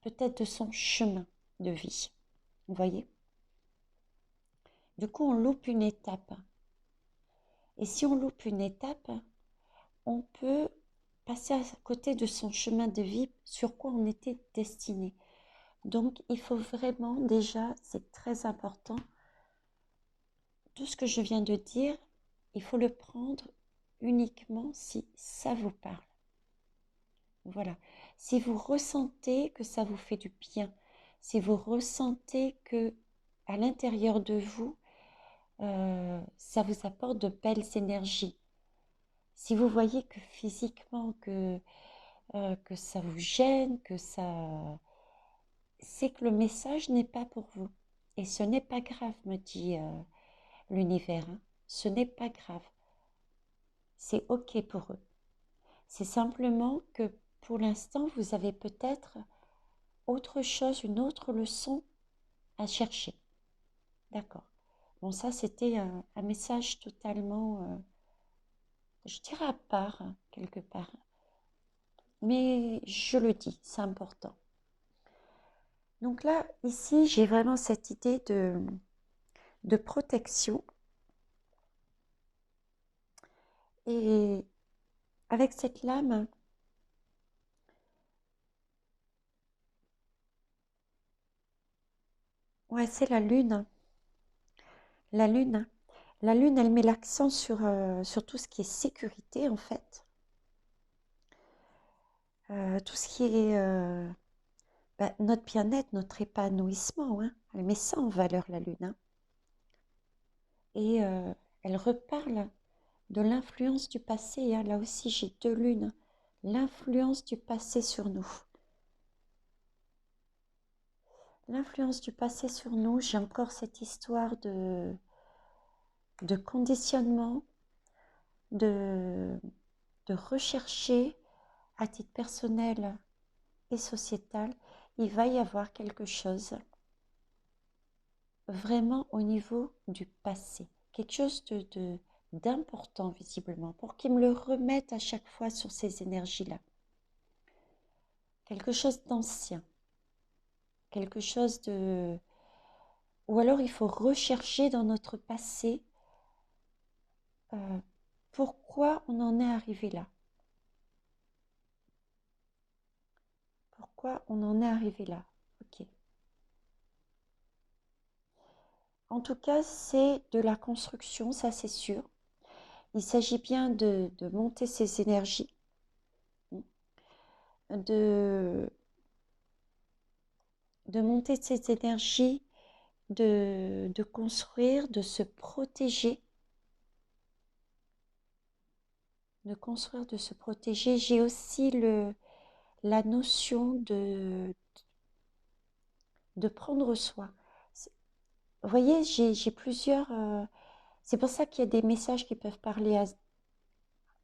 peut-être de son chemin de vie. Vous voyez? Du coup, on loupe une étape. Et si on loupe une étape, on peut passer à côté de son chemin de vie sur quoi on était destiné. Donc, il faut vraiment, déjà, c'est très important, tout ce que je viens de dire, il faut le prendre uniquement si ça vous parle. Voilà. Si vous ressentez que ça vous fait du bien, si vous ressentez que à l'intérieur de vous, ça vous apporte de belles énergies, Si vous voyez que physiquement, que ça vous gêne, c'est que le message n'est pas pour vous. Et ce n'est pas grave, me dit l'univers, hein. Ce n'est pas grave. C'est OK pour eux. C'est simplement que pour l'instant, vous avez peut-être autre chose, une autre leçon à chercher. D'accord. Bon, ça, c'était un message totalement, je dirais à part, hein, quelque part. Mais je le dis, c'est important. Donc là, ici, j'ai vraiment cette idée de protection. Et avec cette lame, ouais, c'est la lune. La lune. La lune, elle met l'accent sur tout ce qui est sécurité, en fait. Tout ce qui est notre bien-être, notre épanouissement, hein. Elle met ça en valeur, la lune, hein. Et elle reparle de l'influence du passé, hein. Là aussi, j'ai deux lunes. L'influence du passé sur nous. L'influence du passé sur nous, j'ai encore cette histoire de conditionnement, de, de rechercher à titre personnel et sociétal, il va y avoir quelque chose vraiment au niveau du passé, quelque chose d'important visiblement, pour qu'ils me le remettent à chaque fois sur ces énergies-là. Quelque chose d'ancien, quelque chose de... Ou alors il faut rechercher dans notre passé pourquoi on en est arrivé là. Pourquoi on en est arrivé là. Ok. En tout cas, c'est de la construction, ça c'est sûr. Il s'agit bien de monter ses énergies, de, de monter ses énergies, de construire, de se protéger, de construire, de se protéger. J'ai aussi la notion de prendre soin. Vous voyez, j'ai plusieurs... c'est pour ça qu'il y a des messages qui peuvent parler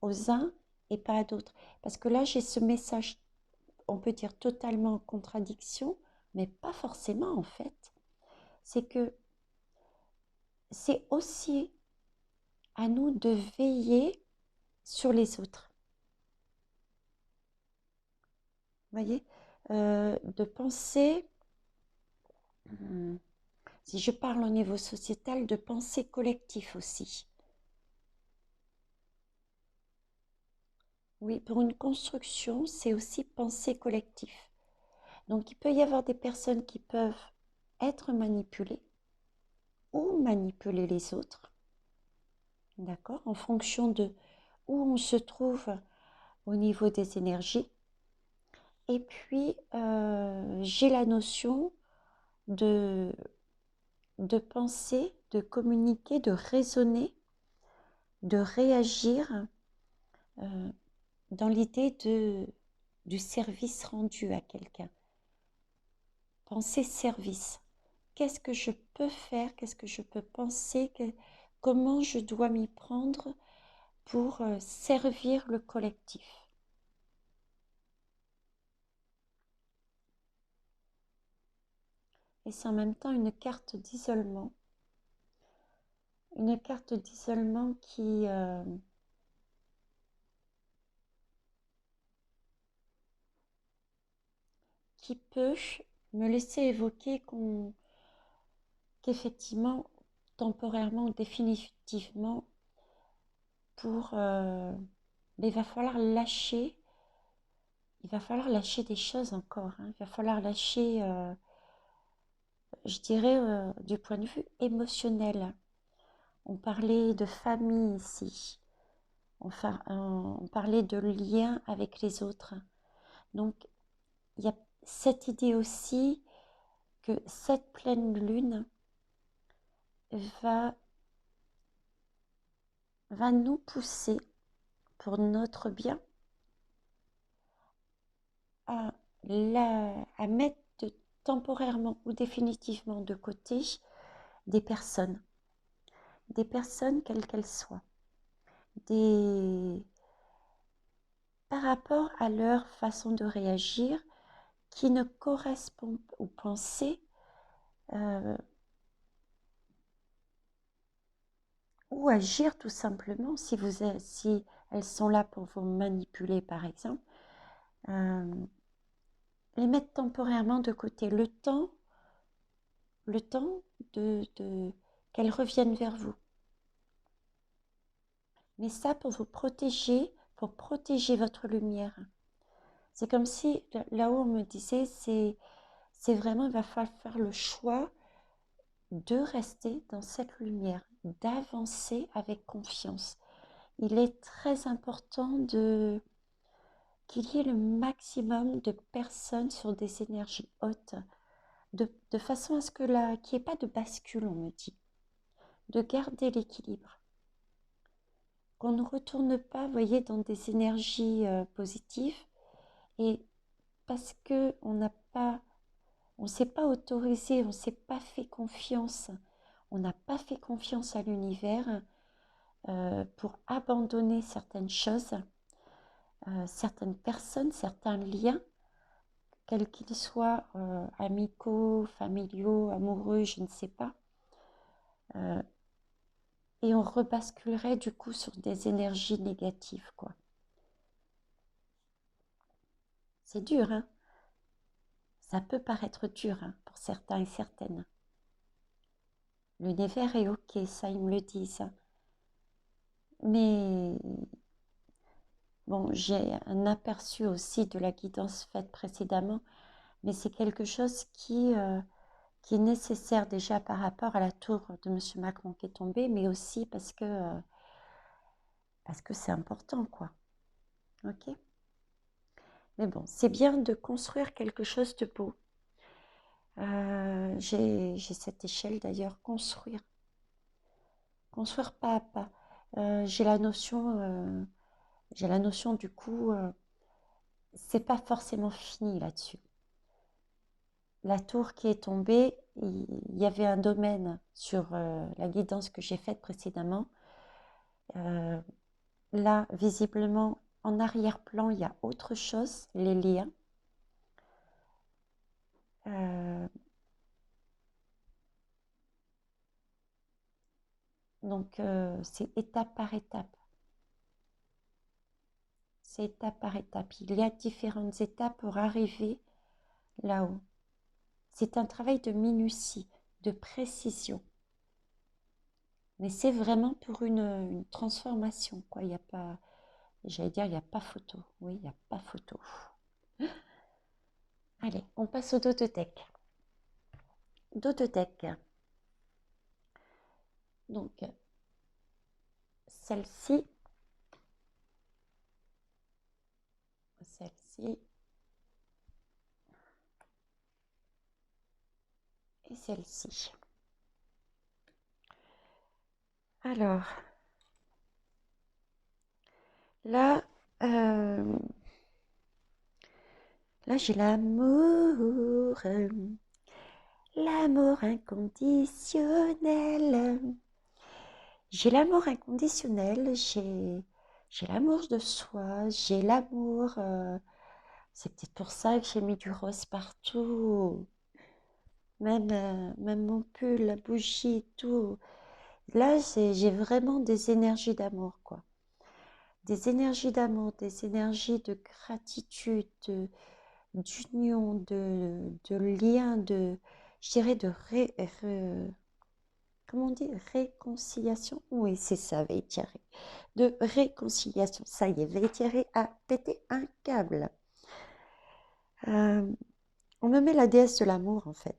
aux uns et pas à d'autres. Parce que là, j'ai ce message, on peut dire totalement en contradiction, mais pas forcément en fait. C'est que c'est aussi à nous de veiller sur les autres. Vous voyez, de penser, si je parle au niveau sociétal, de penser collectif aussi. Oui, pour une construction, c'est aussi penser collectif. Donc, il peut y avoir des personnes qui peuvent être manipulées ou manipuler les autres, d'accord, en fonction de où on se trouve au niveau des énergies. Et puis, j'ai la notion de, de penser, de communiquer, de raisonner, de réagir dans l'idée du service rendu à quelqu'un. Penser service. Qu'est-ce que je peux faire? Qu'est-ce que je peux penser? Comment je dois m'y prendre pour servir le collectif? Et c'est en même temps une carte d'isolement. Une carte d'isolement qui peut me laisser évoquer qu'effectivement, temporairement ou définitivement, mais il va falloir lâcher des choses encore, hein. Il va falloir lâcher, je dirais, du point de vue émotionnel. On parlait de famille ici, on parlait de lien avec les autres. Donc, il y a cette idée aussi que cette pleine lune va nous pousser pour notre bien, à, à mettre temporairement ou définitivement de côté des personnes quelles qu'elles soient, par rapport à leur façon de réagir qui ne correspond aux pensées ou agir tout simplement si elles sont là pour vous manipuler par exemple, les mettre temporairement de côté le temps qu'elles reviennent vers vous. Mais ça pour vous protéger, pour protéger votre lumière. C'est comme si, là-haut on me disait, c'est vraiment, il va falloir faire le choix de rester dans cette lumière, d'avancer avec confiance. Il est très important qu'il y ait le maximum de personnes sur des énergies hautes, de façon à ce qu'il n'y ait pas de bascule, on me dit, de garder l'équilibre. Qu'on ne retourne pas, vous voyez, dans des énergies positives, et parce qu'on n'a pas, on ne s'est pas autorisé, on ne s'est pas fait confiance, on n'a pas fait confiance à l'univers pour abandonner certaines choses, certaines personnes, certains liens, quels qu'ils soient, amicaux, familiaux, amoureux, je ne sais pas. Et on rebasculerait du coup sur des énergies négatives, quoi. C'est dur, hein? Ça peut paraître dur hein, pour certains et certaines. L'univers est ok, ça ils me le disent. Mais bon, j'ai un aperçu aussi de la guidance faite précédemment, mais c'est quelque chose qui est nécessaire déjà par rapport à la tour de M. Macron qui est tombée, mais aussi parce que c'est important, quoi. Ok? Mais bon, c'est bien de construire quelque chose de beau. J'ai cette échelle d'ailleurs, construire pas à pas. J'ai la notion du coup, c'est pas forcément fini là-dessus. La tour qui est tombée, il y avait un domaine sur la guidance que j'ai faite précédemment. Là, visiblement, en arrière-plan, il y a autre chose, les liens. Donc, c'est étape par étape. C'est étape par étape. Il y a différentes étapes pour arriver là-haut. C'est un travail de minutie, de précision. Mais c'est vraiment pour une transformation, quoi. Il n'y a pas, j'allais dire, il n'y a pas photo. Oui, il n'y a pas photo. Allez, on passe au dodothèque. Dodothèque. Donc, celle-ci, et celle-ci. Alors, là, là j'ai l'amour inconditionnel. J'ai l'amour inconditionnel, j'ai l'amour de soi, j'ai l'amour. C'est peut-être pour ça que j'ai mis du rose partout. Même mon pull, la bougie, tout. Là, j'ai vraiment des énergies d'amour, quoi. Des énergies d'amour, des énergies de gratitude, d'union, de lien, je dirais comment on dit, réconciliation. Oui, c'est ça, Véitiéré. De réconciliation. Ça y est, Véitiéré a pété un câble. On me met la déesse de l'amour, en fait.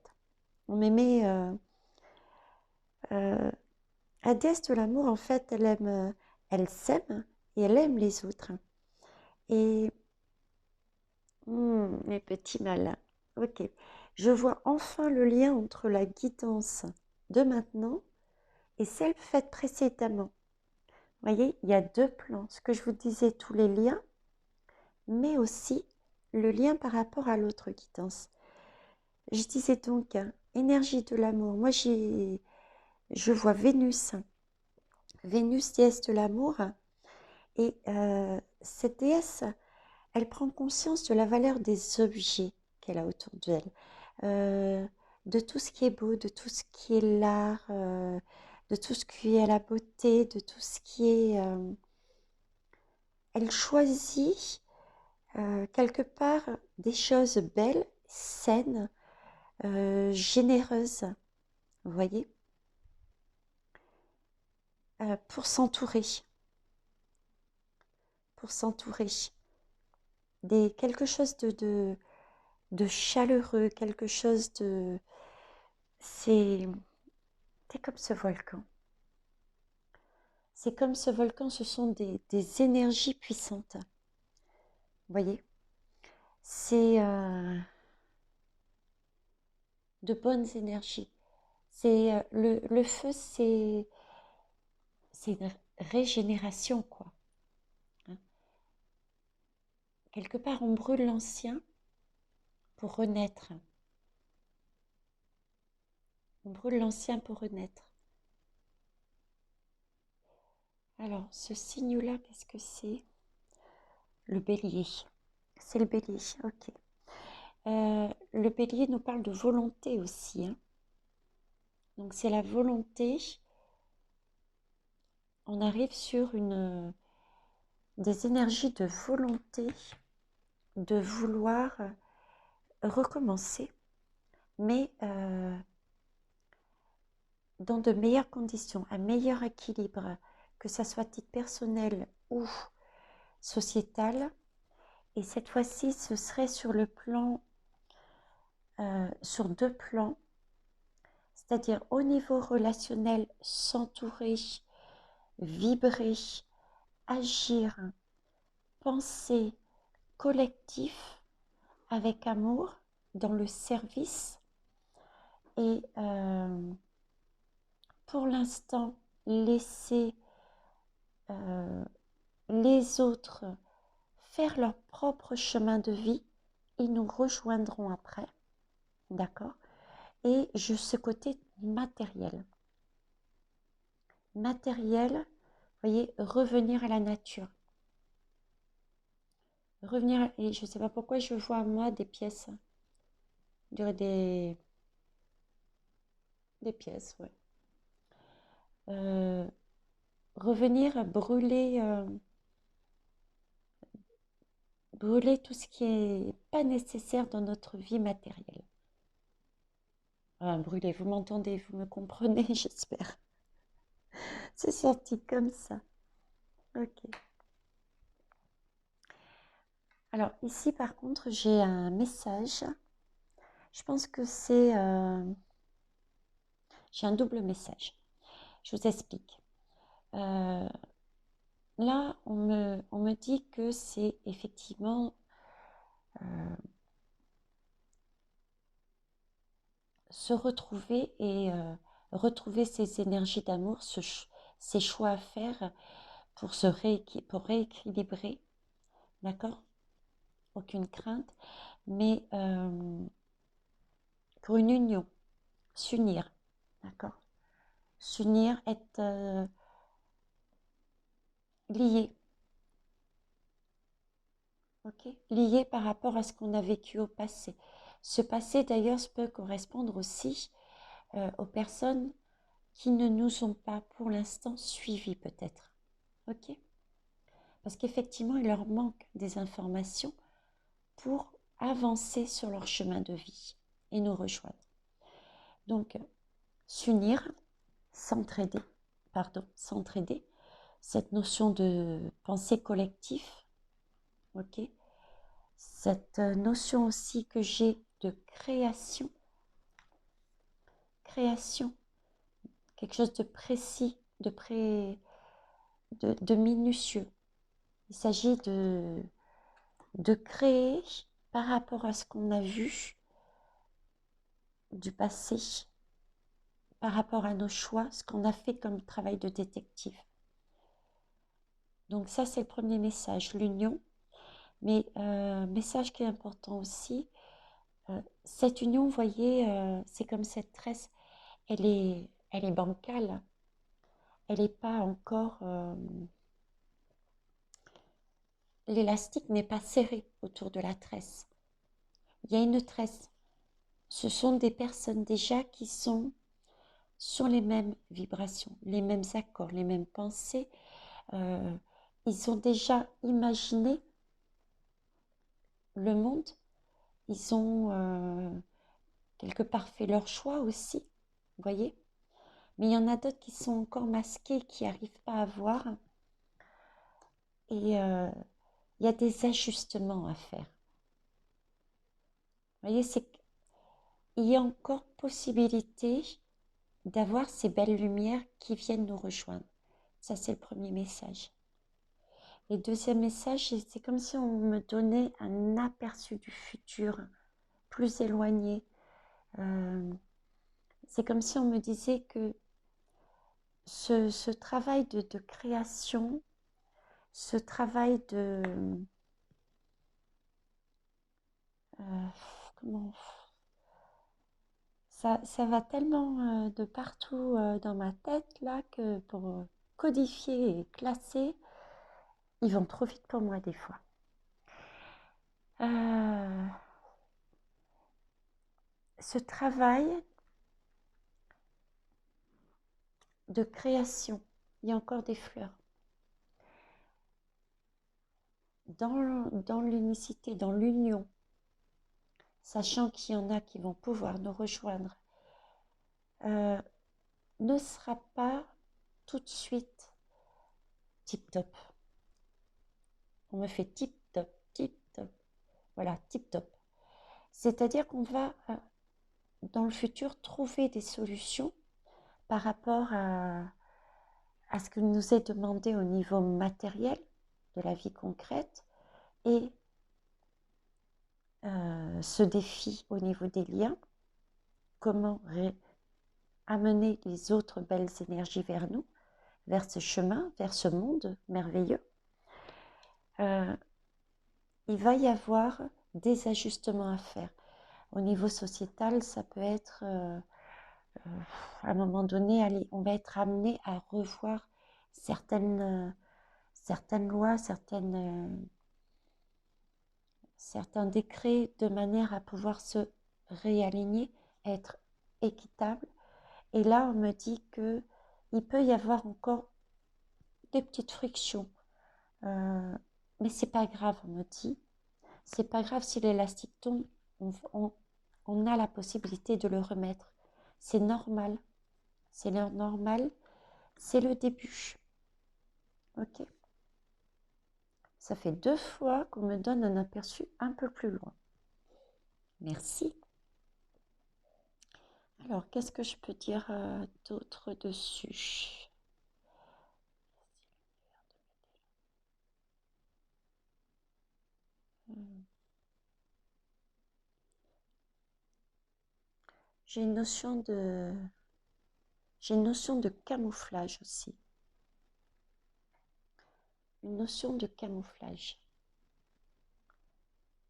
On me met... la déesse de l'amour, en fait, elle s'aime et elle aime les autres. Et... mes petits malins. Ok. Je vois enfin le lien entre la guidance de maintenant et celle faite précédemment. voyez, il y a deux plans. Ce que je vous disais, tous les liens, mais aussi le lien par rapport à l'autre guidance. Je disais donc, énergie de l'amour. Moi, je vois Vénus. Vénus, déesse de l'amour. Et cette déesse, elle prend conscience de la valeur des objets qu'elle a autour d'elle, de tout ce qui est beau, de tout ce qui est l'art, de tout ce qui est la beauté, de tout ce qui est... elle choisit quelque part des choses belles, saines, généreuses, vous voyez, pour s'entourer, pour s'entourer. Quelque chose de chaleureux, quelque chose de... C'est comme ce volcan. C'est comme ce volcan, ce sont des énergies puissantes. Vous voyez, c'est de bonnes énergies. C'est le feu, c'est une régénération, quoi. Hein. Quelque part, on brûle l'ancien pour renaître. On brûle l'ancien pour renaître. Alors, ce signe-là, qu'est-ce que c'est? Le bélier. C'est le bélier, ok. Le bélier nous parle de volonté aussi. Hein. Donc, c'est la volonté. On arrive sur des énergies de volonté, de vouloir recommencer, mais dans de meilleures conditions, un meilleur équilibre, que ça soit à titre personnel ou sociétal. Et cette fois-ci, ce serait sur le plan, sur deux plans, c'est-à-dire au niveau relationnel, s'entourer, vibrer, agir, penser collectif avec amour dans le service et pour l'instant laisser les autres faire leur propre chemin de vie. Ils nous rejoindront après, d'accord? Et ce côté matériel. Matériel, vous voyez, revenir à la nature. Revenir, et je ne sais pas pourquoi je vois à moi des pièces. Je dirais des pièces, ouais. Revenir brûler tout ce qui est pas nécessaire dans notre vie matérielle. Brûler, vous m'entendez, vous me comprenez, j'espère. C'est sorti comme ça. Ok. Alors ici, par contre, j'ai un message. Je pense que j'ai un double message. Je vous explique. Là, on me dit que c'est effectivement se retrouver et retrouver ces énergies d'amour, ces choix à faire pour pour rééquilibrer, d'accord? Aucune crainte, mais pour une union, s'unir, d'accord? S'unir, être lié, ok? Lié par rapport à ce qu'on a vécu au passé. Ce passé, d'ailleurs, peut correspondre aussi aux personnes qui ne nous ont pas pour l'instant suivis peut-être, ok? Parce qu'effectivement, il leur manque des informations pour avancer sur leur chemin de vie et nous rejoindre. Donc, s'unir, s'entraider, s'entraider, cette notion de pensée collective, ok? Cette notion aussi que j'ai de création, quelque chose de précis, de minutieux. Il s'agit de créer par rapport à ce qu'on a vu du passé, par rapport à nos choix, ce qu'on a fait comme travail de détective. Donc ça, c'est le premier message, l'union. Mais message qui est important aussi, cette union, vous voyez, c'est comme cette tresse, elle est bancale, elle n'est pas encore, l'élastique n'est pas serré autour de la tresse. Il y a une tresse. Ce sont des personnes déjà qui sont sur les mêmes vibrations, les mêmes accords, les mêmes pensées. Euh, Ils ont déjà imaginé le monde. Ils ont quelque part fait leur choix aussi, vous voyez. Mais il y en a d'autres qui sont encore masqués, qui n'arrivent pas à voir. Et il y a des ajustements à faire. Vous voyez, il y a encore possibilité d'avoir ces belles lumières qui viennent nous rejoindre. Ça, c'est le premier message. Et deuxième message, c'est comme si on me donnait un aperçu du futur plus éloigné. C'est comme si on me disait que ce travail de création, ce travail de... comment ça va tellement de partout dans ma tête là que pour codifier et classer, ils vont trop vite pour moi des fois. Ce travail de création, il y a encore des fleurs. Dans l'unicité, dans l'union, sachant qu'il y en a qui vont pouvoir nous rejoindre, ne sera pas tout de suite tip top. On me fait tip top, tip top. Voilà, tip top. C'est-à-dire qu'on va, dans le futur, trouver des solutions par rapport à ce que nous est demandé au niveau matériel de la vie concrète et ce défi au niveau des liens, comment amener les autres belles énergies vers nous, vers ce chemin, vers ce monde merveilleux. Il va y avoir des ajustements à faire. Au niveau sociétal, ça peut être, à un moment donné, allez, on va être amené à revoir certaines lois, certains décrets de manière à pouvoir se réaligner, être équitable. Et là, on me dit que il peut y avoir encore des petites frictions. Mais c'est pas grave, on me dit. C'est pas grave si l'élastique tombe, on a la possibilité de le remettre. C'est normal. C'est normal. C'est le début. Ok. Ça fait 2 fois qu'on me donne un aperçu un peu plus loin. Merci. Alors, qu'est-ce que je peux dire d'autre dessus? J'ai une notion de camouflage aussi. Une notion de camouflage.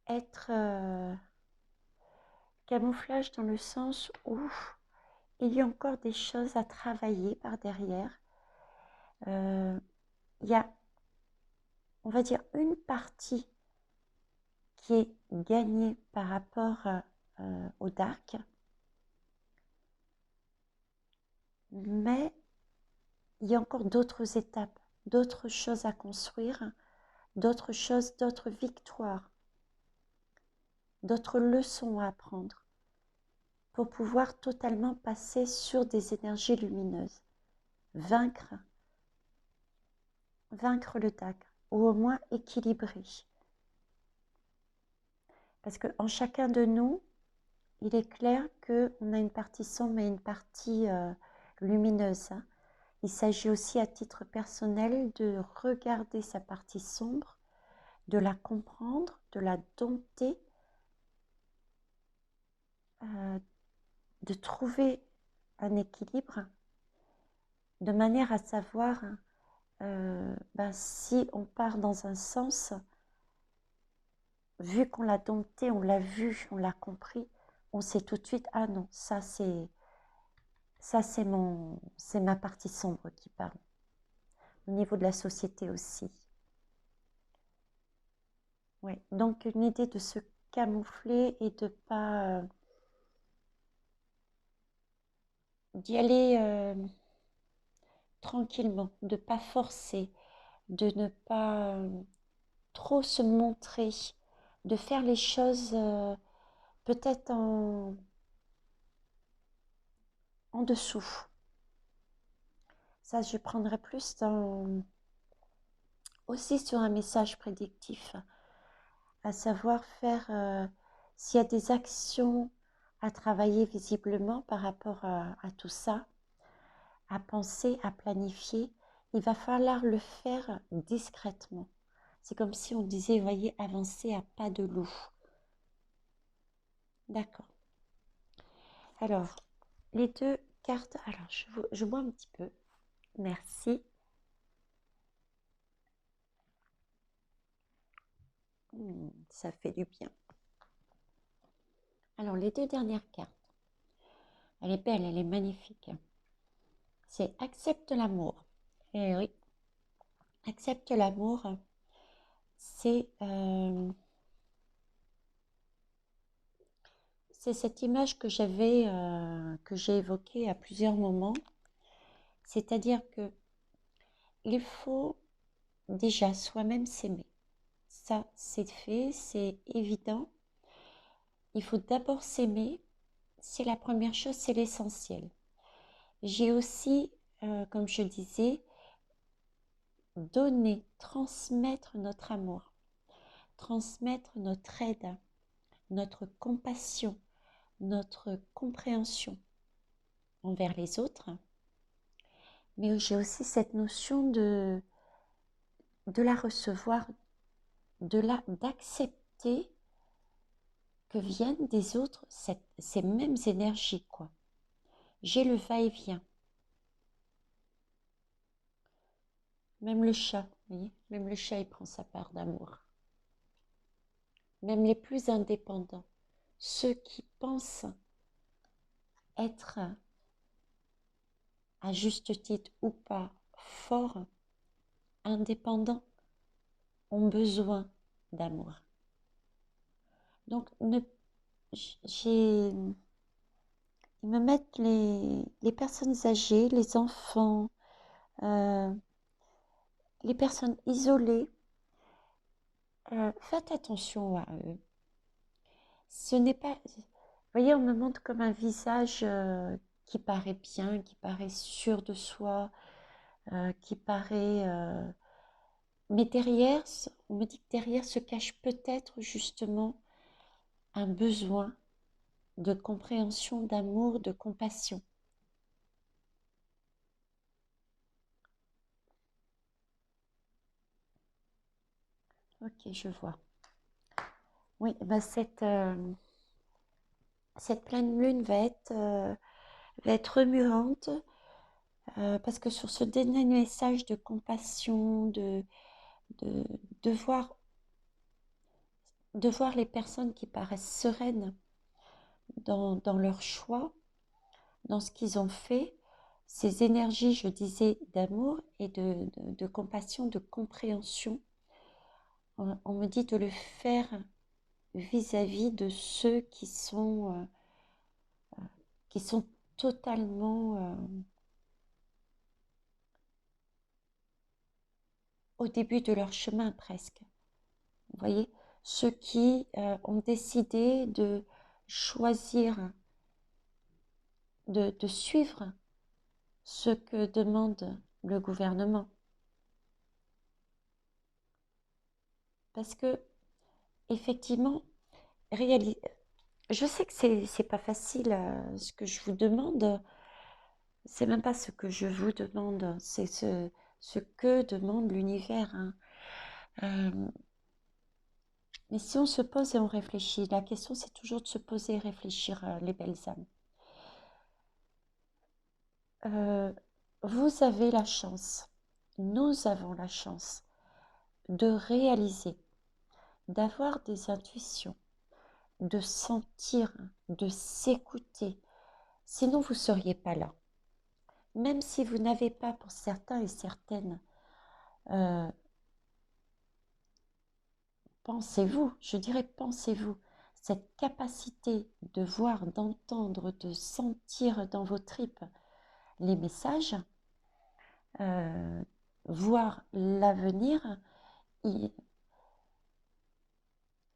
Être camouflage dans le sens où il y a encore des choses à travailler par derrière. Il y a, on va dire, une partie qui est gagnée par rapport au dark, mais il y a encore d'autres étapes, d'autres choses à construire, d'autres choses, d'autres victoires, d'autres leçons à apprendre pour pouvoir totalement passer sur des énergies lumineuses, vaincre le dark, ou au moins équilibrer. Parce qu'en chacun de nous, il est clair qu'on a une partie sombre et une partie lumineuse. Hein. Il s'agit aussi à titre personnel de regarder sa partie sombre, de la comprendre, de la dompter, de trouver un équilibre de manière à savoir si on part dans un sens, vu qu'on l'a dompté, on l'a vu, on l'a compris, on sait tout de suite, ah non, c'est ma partie sombre qui parle. Au niveau de la société aussi. Ouais. Donc une idée de se camoufler et de pas d'y aller tranquillement, de pas forcer, de ne pas trop se montrer, de faire les choses peut-être en dessous. Ça, je prendrais plus aussi sur un message prédictif, à savoir faire s'il y a des actions à travailler visiblement par rapport à tout ça, à penser, à planifier, il va falloir le faire discrètement. C'est comme si on disait, voyez, avancer à pas de loup. D'accord. Alors, les deux cartes, alors je bois un petit peu. Merci. Ça fait du bien. Alors, les deux dernières cartes, elle est belle, elle est magnifique. C'est accepte l'amour. Eh oui, accepte l'amour, c'est cette image que que j'ai évoquée à plusieurs moments. C'est-à-dire que il faut déjà soi-même s'aimer. Ça, c'est fait, c'est évident. Il faut d'abord s'aimer. C'est la première chose, c'est l'essentiel. J'ai aussi, comme je disais, donner, transmettre notre amour, transmettre notre aide, notre compassion, notre compréhension envers les autres. Mais j'ai aussi cette notion de la recevoir, d'accepter que viennent des autres ces mêmes énergies, quoi. J'ai le va-et-vient. Même le chat, vous voyez, même le chat, il prend sa part d'amour. Même les plus indépendants, ceux qui pensent être à juste titre ou pas forts, indépendants, ont besoin d'amour. Donc, ils me mettent les personnes âgées, les enfants, euh, les personnes isolées. Faites attention à eux. Ce n'est pas, vous voyez, on me montre comme un visage qui paraît bien, qui paraît sûr de soi, qui paraît... mais derrière, on me dit que derrière se cache peut-être justement un besoin de compréhension, d'amour, de compassion. Ok, je vois. Oui, bah cette pleine lune va être remuante parce que sur ce dernier message de compassion, de, de voir, de voir les personnes qui paraissent sereines dans leur choix, dans ce qu'ils ont fait, ces énergies, je disais, d'amour et de compassion, de compréhension, on me dit de le faire vis-à-vis de ceux qui sont totalement au début de leur chemin presque. Vous voyez, ceux qui ont décidé de choisir, de suivre ce que demande le gouvernement. Parce que, effectivement, je sais que c'est pas facile ce que je vous demande. C'est même pas ce que je vous demande, c'est ce que demande l'univers, hein. Mais si on se pose et on réfléchit, la question c'est toujours de se poser et réfléchir, les belles âmes. Vous avez la chance nous avons la chance de réaliser, d'avoir des intuitions, de sentir, de s'écouter. Sinon, vous ne seriez pas là. Même si vous n'avez pas, pour certains et certaines, pensez-vous, je dirais pensez-vous, cette capacité de voir, d'entendre, de sentir dans vos tripes les messages, voir l'avenir, vous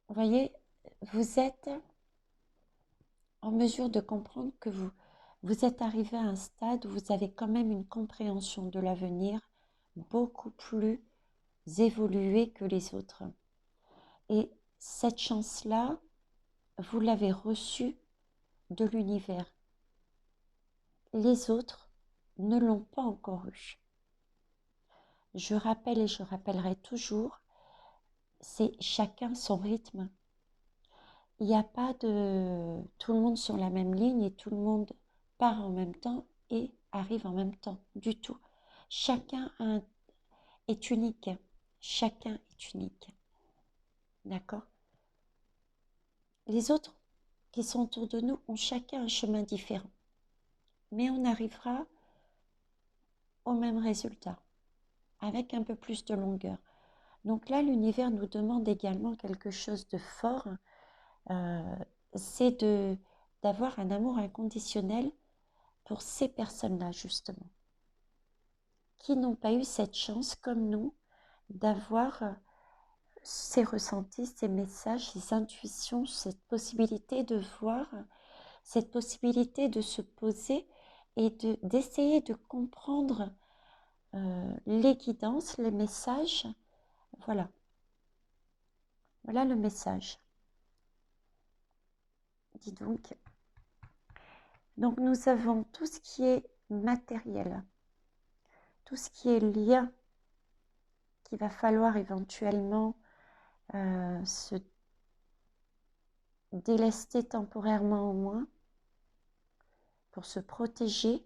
voyez, vous êtes en mesure de comprendre que vous êtes arrivé à un stade où vous avez quand même une compréhension de l'avenir beaucoup plus évoluée que les autres. Et cette chance-là, vous l'avez reçue de l'univers. Les autres ne l'ont pas encore eu. Je rappelle et je rappellerai toujours, c'est chacun son rythme. Il n'y a pas de tout le monde sur la même ligne et tout le monde part en même temps et arrive en même temps, du tout. Chacun est unique. Chacun est unique. D'accord? Les autres qui sont autour de nous ont chacun un chemin différent. Mais on arrivera au même résultat, avec un peu plus de longueur. Donc là, l'univers nous demande également quelque chose de fort, c'est d'avoir un amour inconditionnel pour ces personnes-là, justement, qui n'ont pas eu cette chance, comme nous, d'avoir ces ressentis, ces messages, ces intuitions, cette possibilité de voir, cette possibilité de se poser et d'essayer de comprendre les guidances, les messages. Voilà. Voilà le message. Dis donc. Donc nous avons tout ce qui est matériel, tout ce qui est lien qu'il va falloir éventuellement se délester temporairement au moins pour se protéger.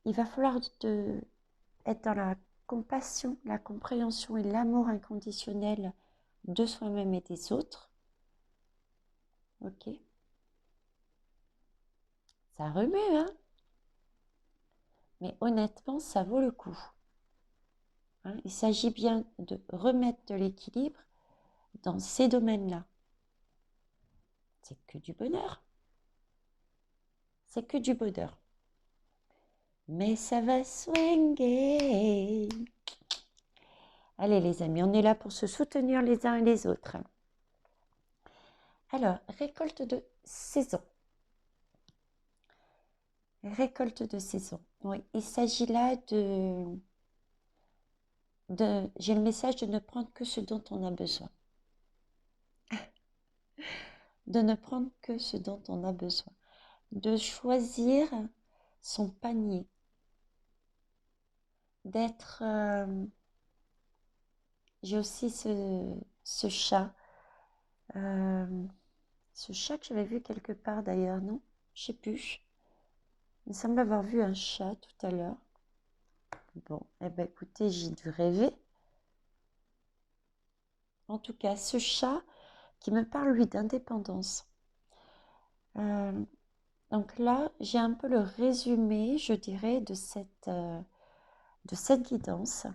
Il va falloir être dans la compassion, la compréhension et l'amour inconditionnel de soi-même et des autres. Ok. Ça remue, hein? Mais honnêtement, ça vaut le coup. Hein, il s'agit bien de remettre de l'équilibre dans ces domaines-là. C'est que du bonheur. C'est que du bonheur. Mais ça va swinguer. Allez les amis, on est là pour se soutenir les uns et les autres. Alors, récolte de saison. Récolte de saison. Oui, il s'agit là j'ai le message de ne prendre que ce dont on a besoin. De ne prendre que ce dont on a besoin. De choisir son panier. D'être... j'ai aussi ce chat. Ce chat que j'avais vu quelque part d'ailleurs, non? Je sais plus. Il me semble avoir vu un chat tout à l'heure. Bon, eh ben écoutez, j'ai dû rêver. En tout cas, ce chat qui me parle, lui, d'indépendance. Donc là, j'ai un peu le résumé, je dirais, de cette guidance.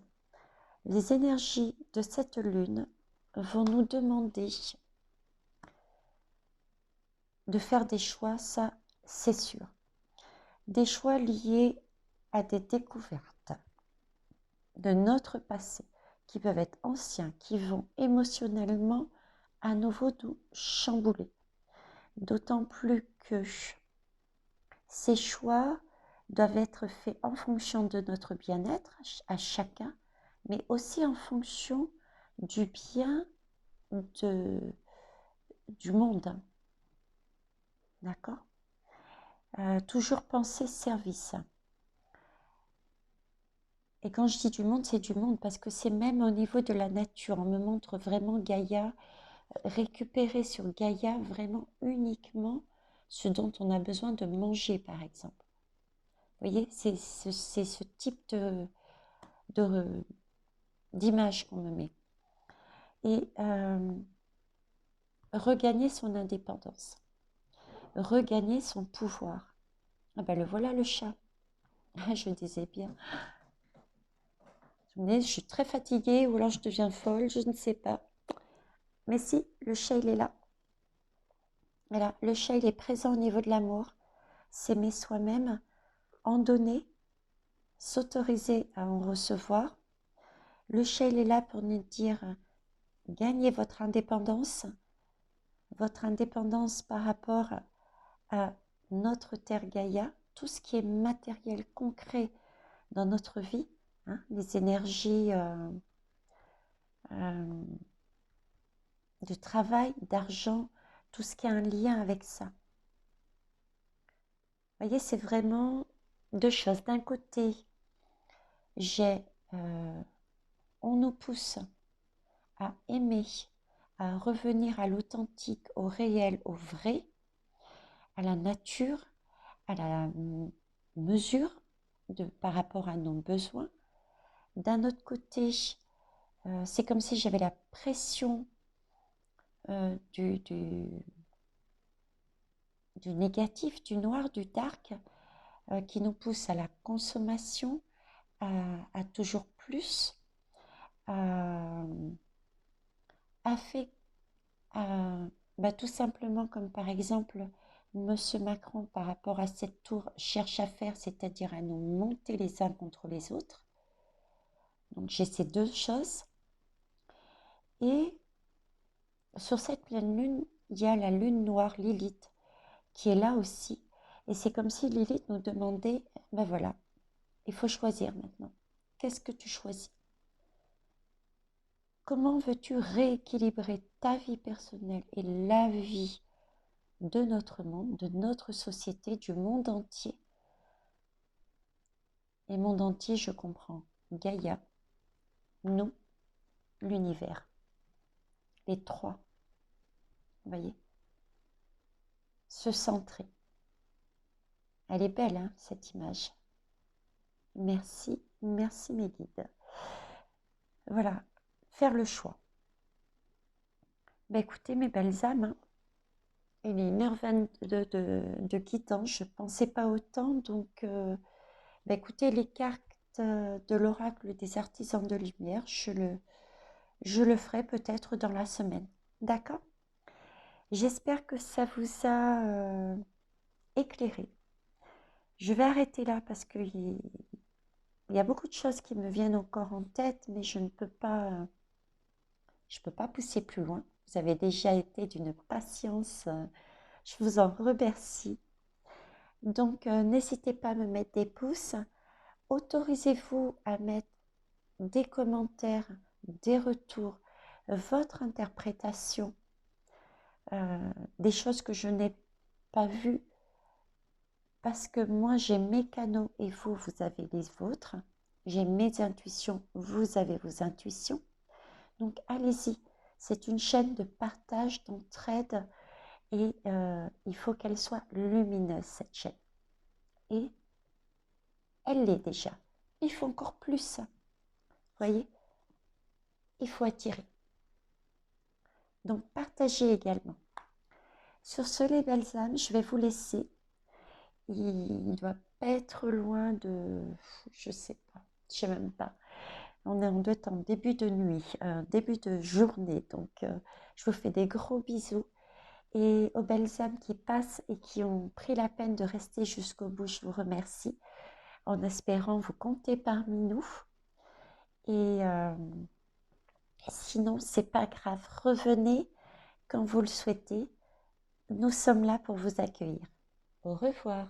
Les énergies de cette lune vont nous demander de faire des choix, ça, c'est sûr. Des choix liés à des découvertes de notre passé, qui peuvent être anciens, qui vont émotionnellement à nouveau nous chambouler. D'autant plus que ces choix doivent être faits en fonction de notre bien-être à chacun, mais aussi en fonction du bien du monde. D'accord? Toujours penser service. Et quand je dis du monde, c'est du monde parce que c'est même au niveau de la nature. On me montre vraiment Gaïa, récupérer sur Gaïa vraiment uniquement ce dont on a besoin de manger, par exemple. Vous voyez, c'est ce type d'images qu'on me met. Et regagner son indépendance, regagner son pouvoir. Ah ben le voilà le chat. Je disais bien. Je suis très fatiguée ou alors je deviens folle, je ne sais pas. Mais si, le chat il est là. Voilà, le chat il est présent au niveau de l'amour. S'aimer soi-même, en donner, s'autoriser à en recevoir. Le chat il est là pour nous dire gagnez votre indépendance par rapport à notre terre Gaïa, tout ce qui est matériel, concret dans notre vie, hein, les énergies de travail, d'argent, tout ce qui a un lien avec ça. Vous voyez, c'est vraiment deux choses. D'un côté, on nous pousse à aimer, à revenir à l'authentique, au réel, au vrai, à la nature, à la mesure par rapport à nos besoins. D'un autre côté, c'est comme si j'avais la pression du négatif, du noir, du dark, qui nous pousse à la consommation, à toujours plus, à fait, tout simplement comme par exemple Monsieur Macron par rapport à cette tour cherche à faire, c'est-à-dire à nous monter les uns contre les autres. Donc j'ai ces deux choses. Et sur cette pleine lune, il y a la lune noire Lilith qui est là aussi. Et c'est comme si Lilith nous demandait, ben voilà, il faut choisir maintenant. Qu'est-ce que tu choisis? Comment veux-tu rééquilibrer ta vie personnelle et la vie de notre monde, de notre société, du monde entier? Et monde entier, je comprends Gaïa, nous, l'univers, les trois, vous voyez, se centrer. Elle est belle, hein, cette image. Merci, merci mes guides. Voilà, faire le choix. Ben écoutez, mes belles âmes, hein, il est 1h22 de quittance, je ne pensais pas autant, donc ben écoutez, les cartes de l'oracle des artisans de lumière, je le ferai peut-être dans la semaine, d'accord? J'espère que ça vous a éclairé. Je vais arrêter là parce qu'il y a beaucoup de choses qui me viennent encore en tête, mais je ne peux pas, pousser plus loin. Vous avez déjà été d'une patience, je vous en remercie. Donc, n'hésitez pas à me mettre des pouces. Autorisez-vous à mettre des commentaires, des retours, votre interprétation, des choses que je n'ai pas vues, parce que moi j'ai mes canaux et vous avez les vôtres. J'ai mes intuitions, vous avez vos intuitions. Donc allez-y, c'est une chaîne de partage, d'entraide et il faut qu'elle soit lumineuse cette chaîne. Et elle l'est déjà. Il faut encore plus. Vous voyez, il faut attirer. Donc partagez également. Sur ce, les belles âmes, je vais vous laisser. Il ne doit pas être loin de... Je sais pas, je sais même pas. On doit être en début de nuit, début de journée. Donc, je vous fais des gros bisous. Et aux belles âmes qui passent et qui ont pris la peine de rester jusqu'au bout, je vous remercie. En espérant vous compter parmi nous. Et sinon, c'est pas grave. Revenez quand vous le souhaitez. Nous sommes là pour vous accueillir. Au revoir.